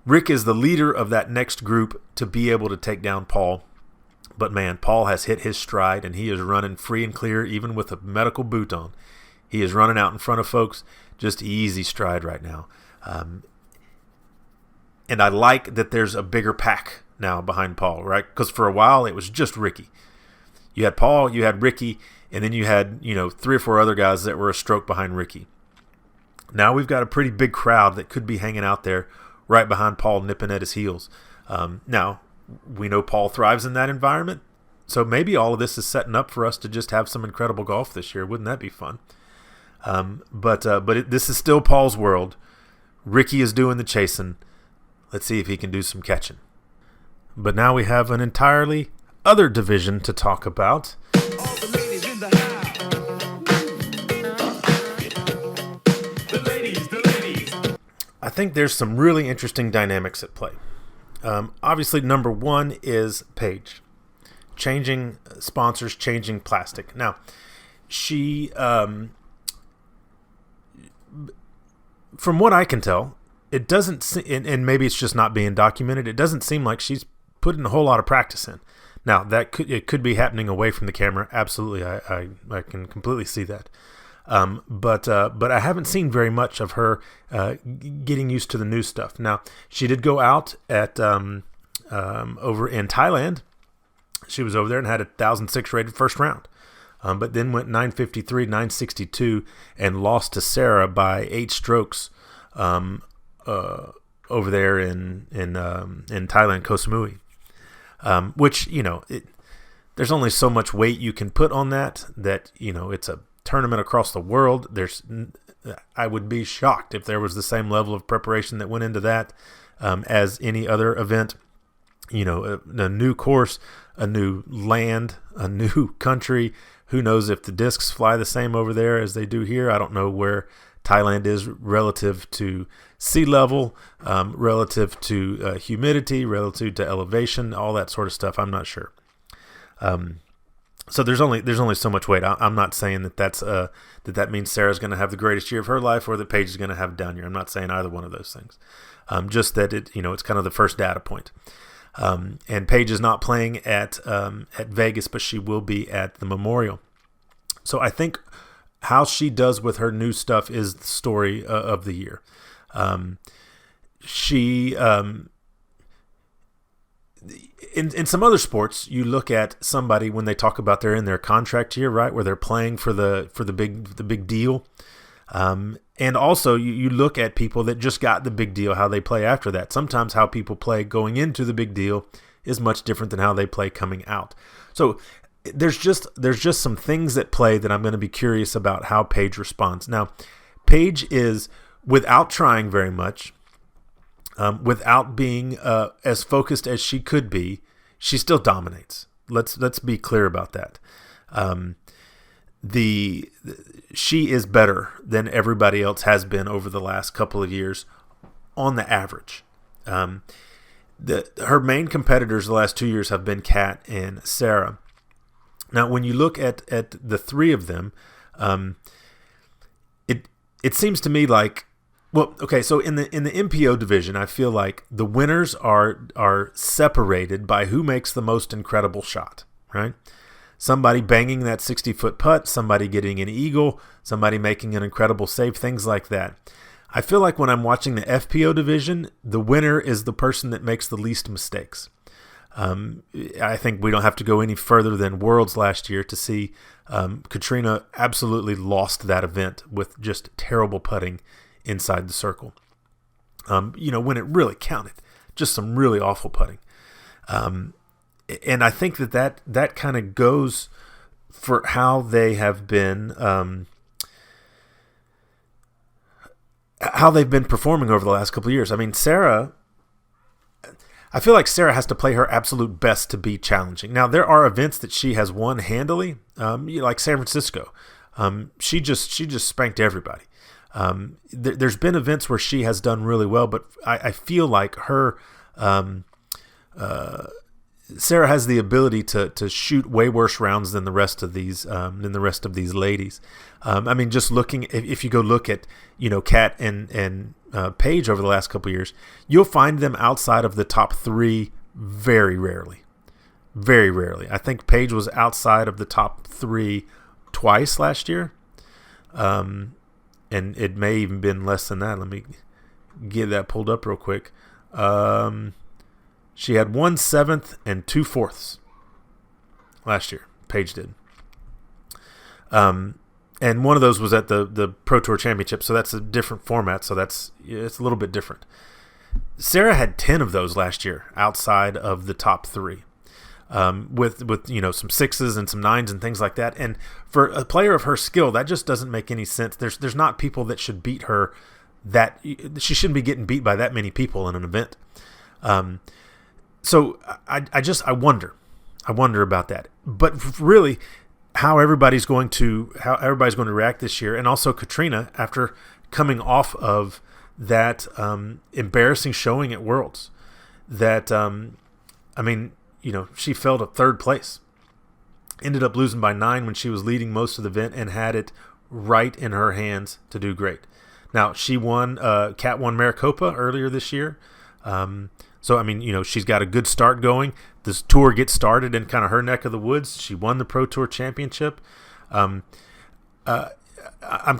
leader of that next group to be able to take down Paul. But man, Paul has hit his stride, and he is running free and clear, even with a medical boot on. He is running out in front of folks, just easy stride right now. And I like that there's a bigger pack now behind Paul, right? Because for a while it was just Ricky. You had Paul, you had Ricky, and then you had, 3 or 4 other guys that were a stroke behind Ricky. Now we've got a pretty big crowd that could be hanging out there right behind Paul, nipping at his heels. Now, we know Paul thrives in that environment, so maybe all of this is setting up for us to just have some incredible golf this year. Wouldn't that be fun? But this is still Paul's world. Ricky is doing the chasing. Let's see if he can do some catching. But now we have an entirely other division to talk about. I think there's some really interesting dynamics at play. Obviously, number one is Paige. Changing sponsors, changing plastic. Now, she, from what I can tell, it doesn't seem, and maybe it's just not being documented, it doesn't seem like she's putting a whole lot of practice in. Now, it could be happening away from the camera. Absolutely, I can completely see that. But I haven't seen very much of her getting used to the new stuff. Now, she did go out at over in Thailand. She was over there and had a 1,006 rated first round, but then went 953, 962, and lost to Sarah by 8 strokes over there in Thailand, Koh Samui. Which, there's only so much weight you can put on that, it's a tournament across the world. I would be shocked if there was the same level of preparation that went into that as any other event. A new course, a new land, a new country. Who knows if the discs fly the same over there as they do here? I don't know where Thailand is relative to sea level, relative to humidity, relative to elevation, all that sort of stuff. I'm not sure. So there's only so much weight. I'm not saying that means Sarah's going to have the greatest year of her life or that Paige is going to have a down year. I'm not saying either one of those things. Just that it's kind of the first data point. And Paige is not playing at Vegas, but she will be at the Memorial. So I think how she does with her new stuff is the story of the year. In some other sports, you look at somebody when they talk about they're in their contract year, right, where they're playing for the big deal. And also you look at people that just got the big deal, how they play after that. Sometimes how people play going into the big deal is much different than how they play coming out. So there's just some things at play that I'm going to be curious about how Paige responds. Now, Paige is, without trying very much, without being as focused as she could be, she still dominates. Let's be clear about that. She is better than everybody else has been over the last couple of years on the average. Her main competitors the last 2 years have been Kat and Sarah. Now, when you look at the three of them, it seems to me like, well, okay, so in the MPO division, I feel like the winners are separated by who makes the most incredible shot, right? somebody banging that 60-foot putt, somebody getting an eagle, somebody making an incredible save, things like that. I feel like when I'm watching the FPO division, the winner is the person that makes the least mistakes. I think we don't have to go any further than Worlds last year to see Katrina absolutely lost that event with just terrible putting inside the circle. When it really counted, just some really awful putting. And I think that kind of goes for how they have been, how they've been performing over the last couple of years. I mean, I feel like Sarah has to play her absolute best to be challenging. Now, there are events that she has won handily, like San Francisco. She just spanked everybody. There's been events where she has done really well, but I feel like her Sarah has the ability to shoot way worse rounds than the rest of these ladies. I mean, just looking, if you go look at Kat and Paige over the last couple of years, you'll find them outside of the top 3 very rarely. Very rarely. I think Paige was outside of the top 3 twice last year, and it may even been less than that. Let me get that pulled up real quick. She had 1 7th and 2 4ths last year. Paige did. And one of those was at the Pro Tour Championship, so that's a different format, so it's a little bit different. Sarah had 10 of those last year outside of the top 3, with some 6s and some 9s and things like that. And for a player of her skill, that just doesn't make any sense. There's not people that should beat her. That she shouldn't be getting beat by that many people in an event. So I wonder about that. But really, how everybody's going to react this year, and also Katrina after coming off of that embarrassing showing at Worlds, that she fell to 3rd place, ended up losing by 9 when she was leading most of the event and had it right in her hands to do great. Now she won, Kat won Maricopa earlier this year. So, she's got a good start going. This tour gets started in kind of her neck of the woods. She won the Pro Tour Championship. I'm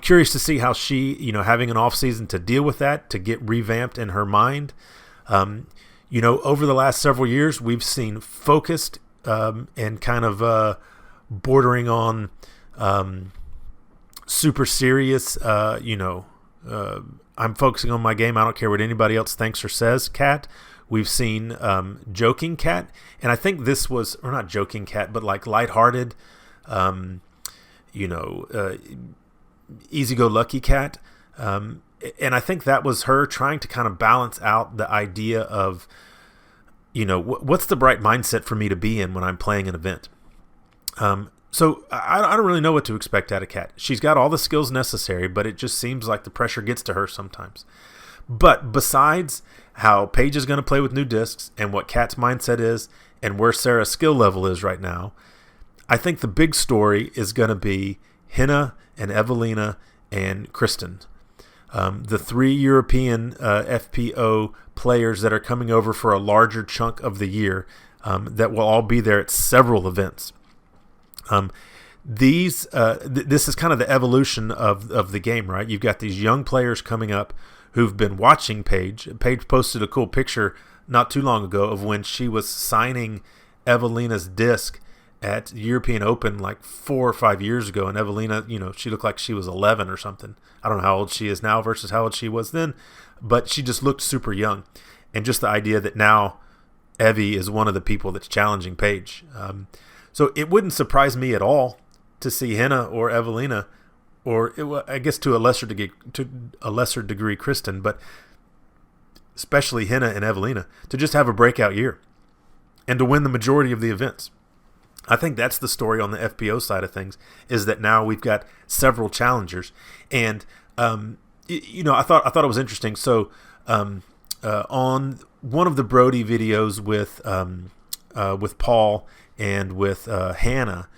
curious to see how she, having an off season to deal with that, to get revamped in her mind. Over the last several years, we've seen focused and kind of bordering on super serious, I'm focusing on my game. I don't care what anybody else thinks or says, Kat. We've seen joking Kat, and I think this was, or not joking Kat, but like lighthearted, easy-go-lucky Kat. And I think that was her trying to kind of balance out the idea of, what's the right mindset for me to be in when I'm playing an event. So I don't really know what to expect out of Kat. She's got all the skills necessary, but it just seems like the pressure gets to her sometimes. But besides how Paige is going to play with new discs and what Kat's mindset is and where Sarah's skill level is right now, I think the big story is going to be Henna and Evelina and Kristen, the 3 European FPO players that are coming over for a larger chunk of the year, that will all be there at several events. This is kind of the evolution of the game, right? You've got these young players coming up who've been watching Paige. Paige posted a cool picture not too long ago of when she was signing Evelina's disc at the European Open like 4 or 5 years ago. And Evelina, she looked like she was 11 or something. I don't know how old she is now versus how old she was then, but she just looked super young. And just the idea that now Evie is one of the people that's challenging Paige. So it wouldn't surprise me at all to see Henna or Evelina, or I guess to a lesser degree Kristen, but especially Henna and Evelina, to just have a breakout year and to win the majority of the events. I think that's the story on the FPO side of things, is that now we've got several challengers. And I thought it was interesting. So on one of the Brody videos with Paul and with Hannah,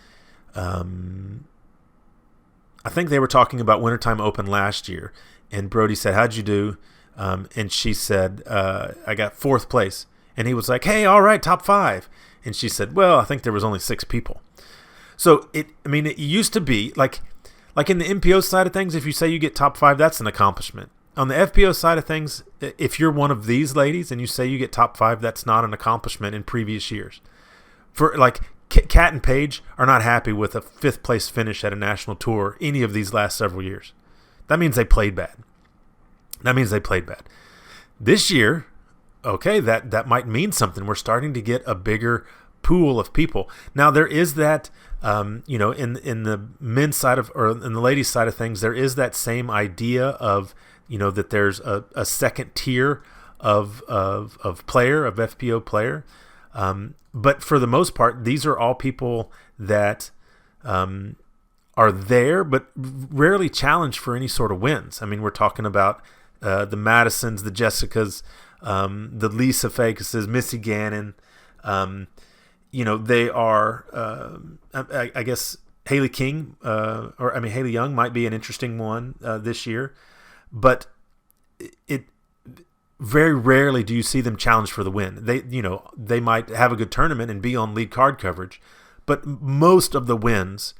I think they were talking about Wintertime Open last year, and Brody said, "How'd you do?" And she said, "I got 4th place." And he was like, "Hey, all right, top 5." And she said, "Well, I think there was only 6 people." So it used to be like in the MPO side of things, if you say you get top 5, that's an accomplishment. On the FPO side of things, if you're one of these ladies and you say you get top 5, that's not an accomplishment in previous years. For like Kat and Paige are not happy with a 5th place finish at a national tour any of these last several years. That means they played bad. This year, okay, that might mean something. We're starting to get a bigger pool of people. Now there is that, in the men's side of, or in the ladies' side of things, there is that same idea of, that there's a second tier of FPO player. But for the most part, these are all people that are there, but rarely challenged for any sort of wins. I mean, we're talking about the Madisons, the Jessicas, the Lisa Facuses, Missy Gannon. They are, I guess, Haley King, Haley Young might be an interesting one this year. But it very rarely do you see them challenge for the win. They might have a good tournament and be on lead card coverage, but most of the wins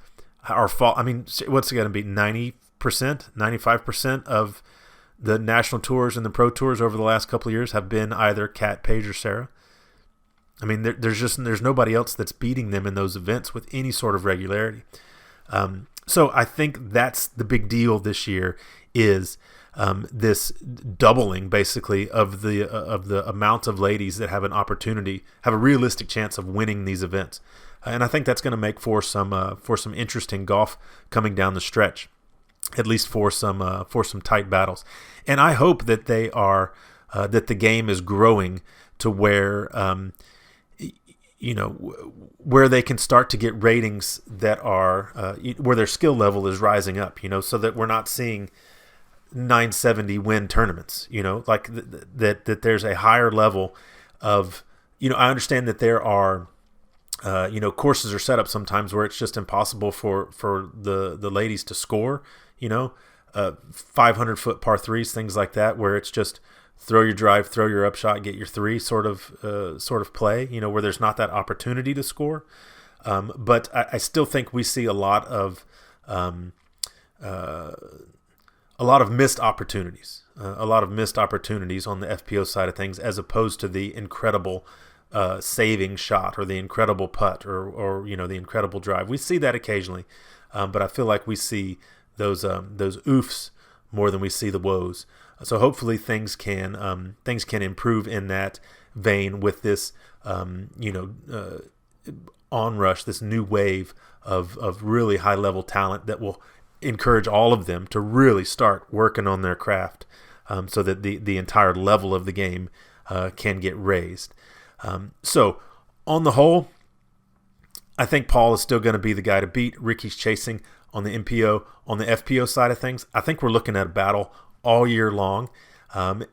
are what's it going to be? 90%, 95% of the national tours and the pro tours over the last couple of years have been either Kat, Paige, or Sarah. I mean, there's nobody else that's beating them in those events with any sort of regularity. So I think that's the big deal this year is this doubling basically of the amount of ladies that have a realistic chance of winning these events, and I think that's going to make for some interesting golf coming down the stretch, at least for some tight battles. And I hope that they are that the game is growing to where where they can start to get ratings that are where their skill level is rising up, so that we're not seeing 970 win tournaments, that there's a higher level of, I understand that there are, courses are set up sometimes where it's just impossible for the ladies to score, 500-foot par threes, things like that, where it's just throw your drive, throw your upshot, get your 3 sort of play, where there's not that opportunity to score. But I still think we see a lot of missed opportunities, on the FPO side of things, as opposed to the incredible saving shot or the incredible putt or the incredible drive. We see that occasionally, but I feel like we see those oofs more than we see the woes. So hopefully things can improve in that vein with this onrush, this new wave of really high level talent that will encourage all of them to really start working on their craft, so that the entire level of the game can get raised. So on the whole, I think Paul is still going to be the guy to beat. Ricky's chasing on the MPO. On the FPO side of things, I think we're looking at a battle all year long, and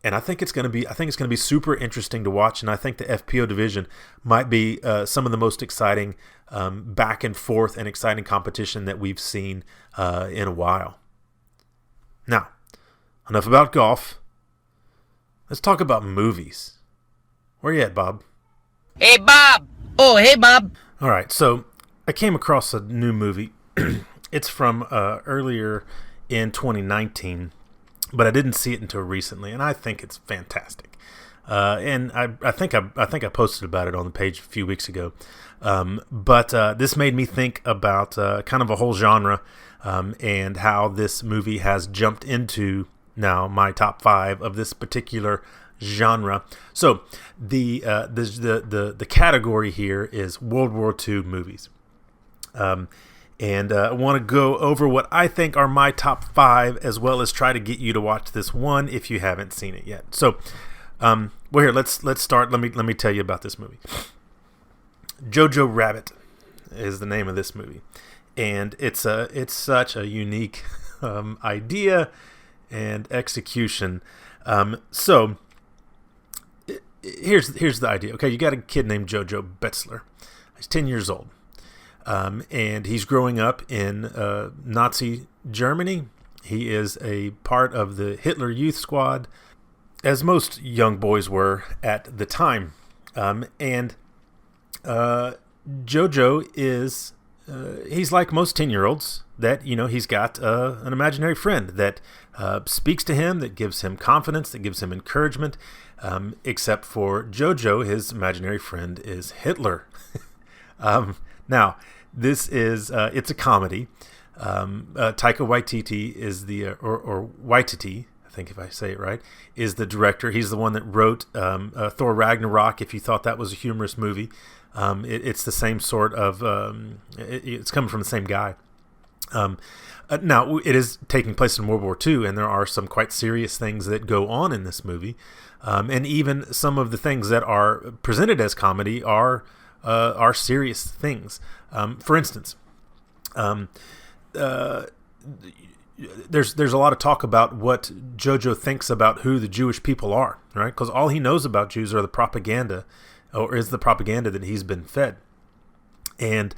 I think it's going to be super interesting to watch. And I think the FPO division might be some of the most exciting back and forth and exciting competition that we've seen in a while. Now, enough about golf. Let's talk about movies. Where you at, Bob? Hey, Bob! Oh, hey, Bob! All right, so I came across a new movie. It's from earlier in 2019, but I didn't see it until recently, and I think it's fantastic. And I think I posted about it on the page a few weeks ago. But this made me think about kind of a whole genre, and how this movie has jumped into now my top 5 of this particular genre. So the category here is World War II movies. And I want to go over what I think are my top 5, as well as try to get you to watch this one if you haven't seen it yet. So, here, let's start. Let me tell you about this movie. Jojo Rabbit is the name of this movie, and it's such a unique idea and execution. So here's the idea. Okay, you got a kid named Jojo Betzler. He's 10 years old. And he's growing up in Nazi Germany. He is a part of the Hitler Youth Squad, as most young boys were at the time. And Jojo is he's like most 10-year-olds that, you know, he's got an imaginary friend that speaks to him, that gives him confidence, that gives him encouragement. Except for Jojo, his imaginary friend is Hitler. Now, this is it's a comedy. Taika Waititi is the or Waititi, I think if I say it right, is the director. He's the one that wrote Thor Ragnarok. If you thought that was a humorous movie, it's the same sort of. It's coming from the same guy. Now, it is taking place in World War II, and there are some quite serious things that go on in this movie, and even some of the things that are presented as comedy are serious things. For instance. There's a lot of talk about what Jojo thinks about who the Jewish people are, right? Because all he knows about Jews are the propaganda, or is the propaganda that he's been fed, and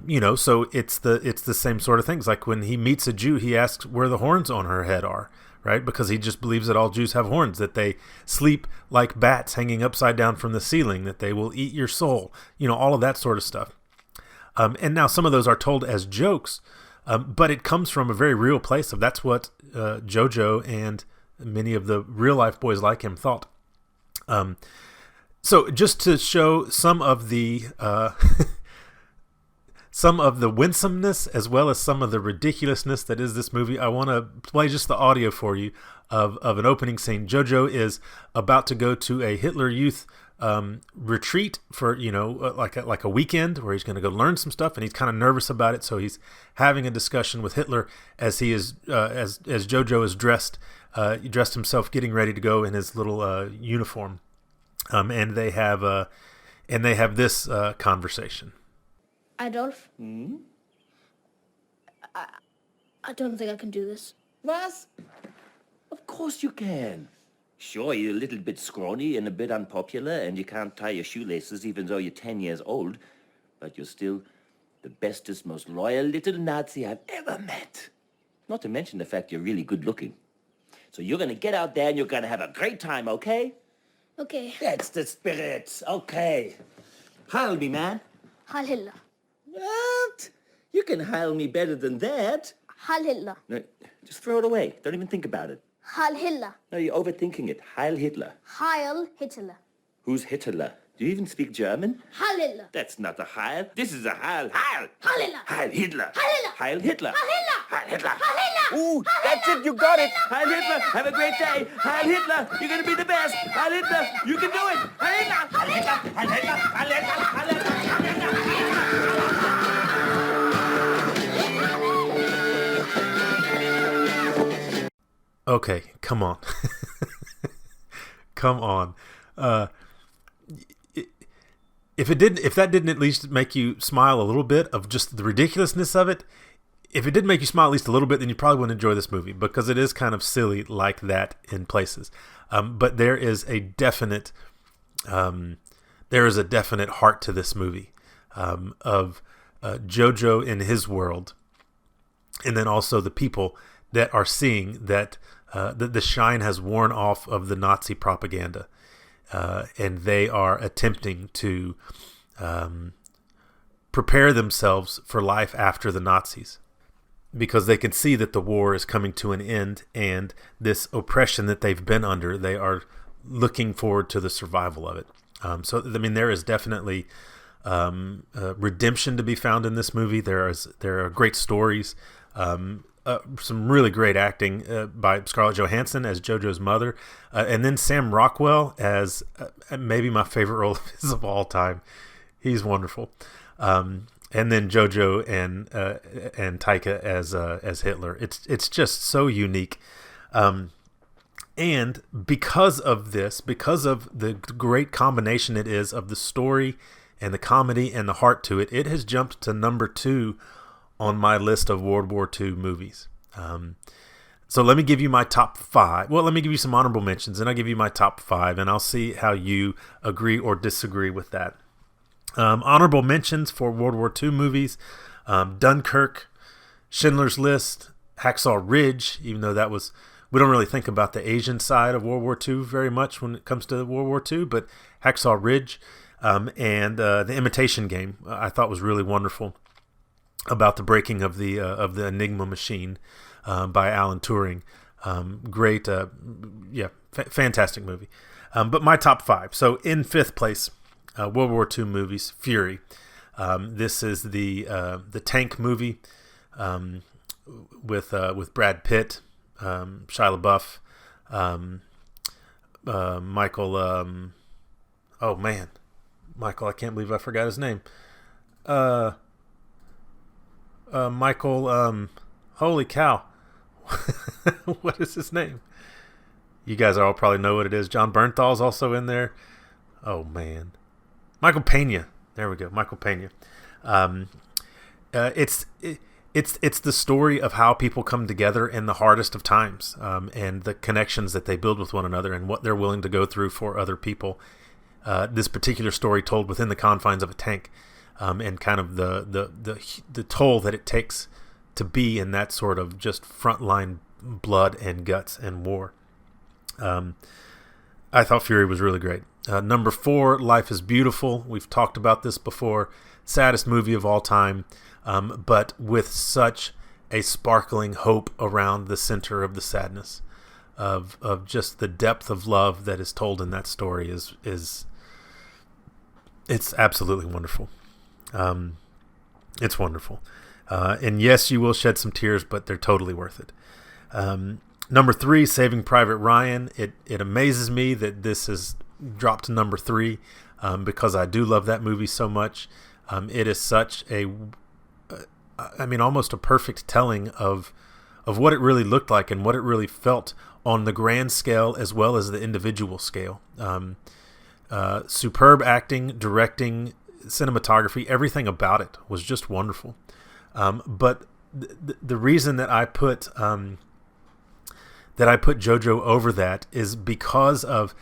you know, so it's the same sort of things. Like when he meets a Jew, he asks where the horns on her head are, right? Because he just believes that all Jews have horns, that they sleep like bats hanging upside down from the ceiling, that they will eat your soul, you know, all of that sort of stuff. And now some of those are told as jokes, but it comes from a very real place of that's what Jojo and many of the real life boys like him thought. So just to show some of the winsomeness as well as some of the ridiculousness that is this movie, I want to play just the audio for you of an opening scene. Jojo is about to go to a Hitler Youth retreat for, you know, like a weekend where he's going to go learn some stuff, and he's kind of nervous about it. So he's having a discussion with Hitler as he is as Jojo is dressed himself, getting ready to go in his little uniform, and they have this conversation. Adolf? I don't think I can do this. Was? Of course you can. Sure, you're a little bit scrawny and a bit unpopular, and you can't tie your shoelaces even though you're 10 years old, but you're still the bestest, most loyal little Nazi I've ever met. Not to mention the fact you're really good looking. So you're gonna get out there and you're gonna have a great time, okay? Okay. That's the spirit. Okay. Heil me, man. Heil Hitler. What? You can heil me better than that. Heil Hitler. No, just throw it away. Don't even think about it. Heil Hitler. No, you're overthinking it. Heil Hitler. Heil Hitler. Who's Hitler? Do you even speak German? Heil Hitler. That's not a Heil. This is a Heil. Heil. Heil Hitler. Heil Hitler. Heil Hitler. Heil Hitler. Heil Hitler. Heil Hitler. Heil Hitler. Ooh, that's it. You got it. Heil Hitler. Have a great day. Heil Hitler. You're going to be the best. Heil Hitler. You can do it. Heil Hitler. Heil Hitler. Heil Hitler. Heil Hitler. Heil Hitler. Heil Hitler. Okay, come on. Come on. If that didn't at least make you smile a little bit of just the ridiculousness of it, if it did make you smile at least a little bit, then you probably wouldn't enjoy this movie, because it is kind of silly like that in places. But there is a definite heart to this movie, of Jojo in his world, and then also the people that are seeing that the shine has worn off of the Nazi propaganda, and they are attempting to prepare themselves for life after the Nazis, because they can see that the war is coming to an end, and this oppression that they've been under, they are looking forward to the survival of it. So, I mean, there is definitely redemption to be found in this movie. There are great stories. Some really great acting by Scarlett Johansson as Jojo's mother, and then Sam Rockwell as maybe my favorite role of his of all time. He's wonderful. And then Jojo and Taika as Hitler. It's just so unique. And because of this, because of the great combination it is of the story and the comedy and the heart to it, it has jumped to number 2 on my list of World War II movies. So let me give you my top 5. Well, let me give you some honorable mentions, and I'll give you my top 5, and I'll see how you agree or disagree with that. Honorable mentions for World War II movies: Dunkirk, Schindler's List, Hacksaw Ridge, even though we don't really think about the Asian side of World War II very much when it comes to World War II, but Hacksaw Ridge, And The Imitation Game I thought was really wonderful, about the breaking of the Enigma machine by Alan Turing. Great, fantastic movie. But my top 5. So in 5th place, World War II movies, Fury. This is the tank movie with Brad Pitt, Shia LaBeouf, Michael. Oh man, Michael! I can't believe I forgot his name. Michael. Holy cow! What is his name? You guys all probably know what it is. John Bernthal's also in there. Oh man, Michael Pena. There we go, Michael Pena. It's the story of how people come together in the hardest of times, and the connections that they build with one another, and what they're willing to go through for other people. This particular story told within the confines of a tank, and kind of the toll that it takes to be in that sort of just frontline blood and guts and war. I thought Fury was really great. Number 4, Life is Beautiful. We've talked about this before. Saddest movie of all time, but with such a sparkling hope around the center of the sadness of just the depth of love that is told in that story is it's absolutely wonderful. It's wonderful. And yes, you will shed some tears, but they're totally worth it. Number 3, Saving Private Ryan. It amazes me that this has dropped to number 3, because I do love that movie so much. It is such almost a perfect telling of what it really looked like and what it really felt on the grand scale as well as the individual scale. Superb acting, directing, cinematography, everything about it was just wonderful. But the reason that I put JoJo over that is because of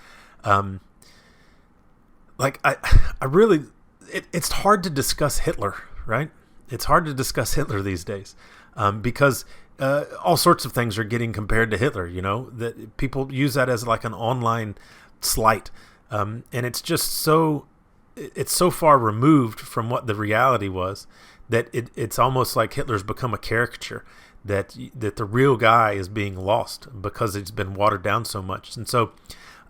it's hard to discuss Hitler, right? It's hard to discuss Hitler these days, because all sorts of things are getting compared to Hitler, that people use that as like an online slight. And it's just so far removed from what the reality was that it's almost like Hitler's become a caricature, that the real guy is being lost because it's been watered down so much. And so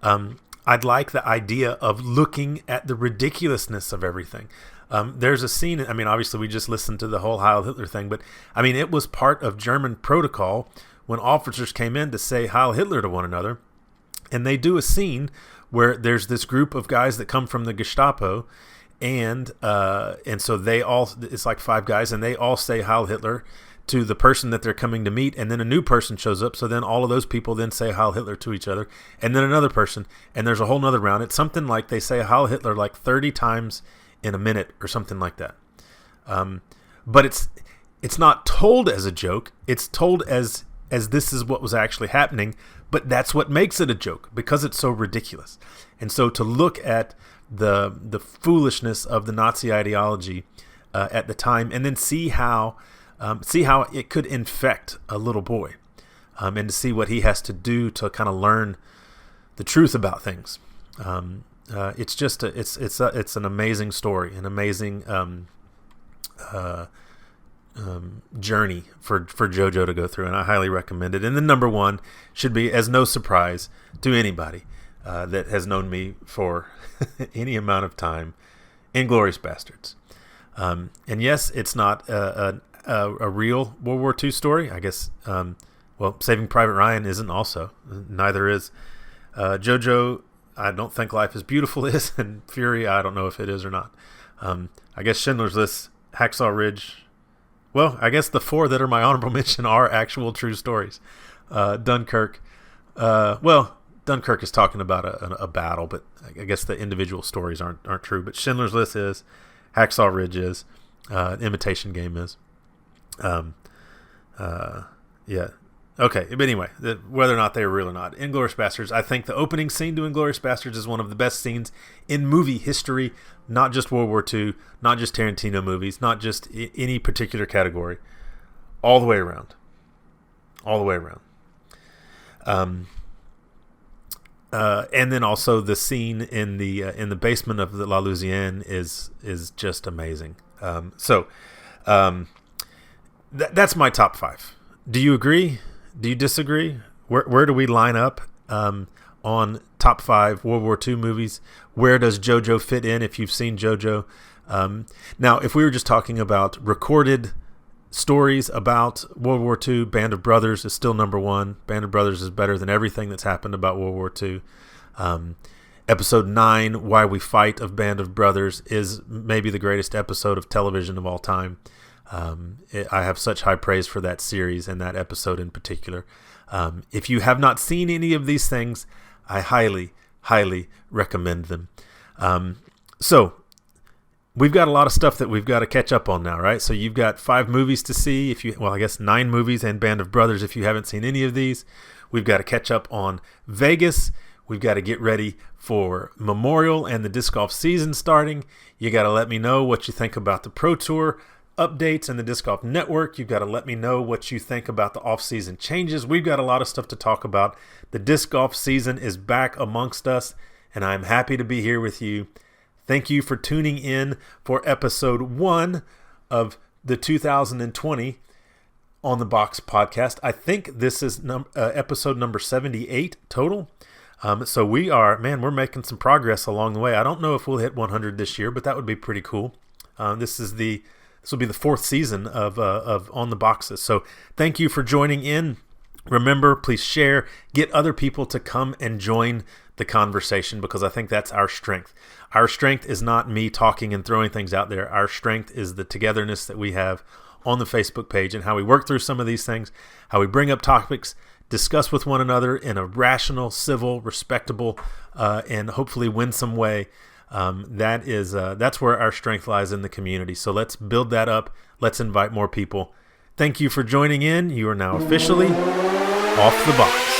I'd like the idea of looking at the ridiculousness of everything. There's a scene, obviously we just listened to the whole Heil Hitler thing, but it was part of German protocol when officers came in to say Heil Hitler to one another. And they do a scene where there's this group of guys that come from the Gestapo, and so they all, it's like 5 guys, and they all say Heil Hitler to the person that they're coming to meet, and then a new person shows up, so then all of those people then say Heil Hitler to each other, and then another person, and there's a whole nother round. It's something like they say Heil Hitler like 30 times in a minute or something like that. But it's not told as a joke. It's told as this is what was actually happening, but that's what makes it a joke, because it's so ridiculous. And so to look at the foolishness of the Nazi ideology at the time, and then see how it could infect a little boy, and to see what he has to do to kind of learn the truth about things. It's just it's an amazing story, an amazing journey for JoJo to go through, and I highly recommend it. And then number 1 should be, as no surprise to anybody that has known me for any amount of time, Inglourious Bastards. And yes, it's not a real World War II story. I guess, Saving Private Ryan isn't also. Neither is JoJo. I don't think Life is Beautiful is, and Fury, I don't know if it is or not. I guess Schindler's List, Hacksaw Ridge. Well, I guess the 4 that are my honorable mention are actual true stories. Dunkirk. Dunkirk is talking about a battle, but I guess the individual stories aren't true. But Schindler's List is, Hacksaw Ridge is, Imitation Game is. Yeah. Okay, but anyway, whether or not they are real or not, Inglourious Bastards, I think the opening scene to Inglourious Bastards is one of the best scenes in movie history, not just World War II, not just Tarantino movies, not just any particular category, all the way around. All the way around. And then also the scene in the basement of the La Louisiane is just amazing. That's my top 5. Do you agree? Do you disagree? Where do we line up on top 5 World War II movies? Where does JoJo fit in if you've seen JoJo? Now, if we were just talking about recorded stories about World War II, Band of Brothers is still number 1. Band of Brothers is better than everything that's happened about World War II. Episode 9, Why We Fight of Band of Brothers, is maybe the greatest episode of television of all time. I have such high praise for that series and that episode in particular. If you have not seen any of these things, I highly, highly recommend them. So we've got a lot of stuff that we've got to catch up on now, right? So you've got 5 movies to see. I guess 9 movies and Band of Brothers if you haven't seen any of these. We've got to catch up on Vegas. We've got to get ready for Memorial and the disc golf season starting. You got to let me know what you think about the Pro Tour updates and the Disc Golf Network. You've got to let me know what you think about the off-season changes. We've got a lot of stuff to talk about. The disc golf season is back amongst us, and I'm happy to be here with you. Thank you for tuning in for episode 1 of the 2020 On the Box podcast. I think this is episode number 78 total. So we're making some progress along the way. I don't know if we'll hit 100 this year, but that would be pretty cool. This will be the 4th season of On the Boxes. So thank you for joining in. Remember, please share, get other people to come and join the conversation, because I think that's our strength. Our strength is not me talking and throwing things out there. Our strength is the togetherness that we have on the Facebook page and how we work through some of these things, how we bring up topics, discuss with one another in a rational, civil, respectable, and hopefully winsome way. That's where our strength lies in the community. So let's build that up. Let's invite more people. Thank you for joining in. You are now officially off the box.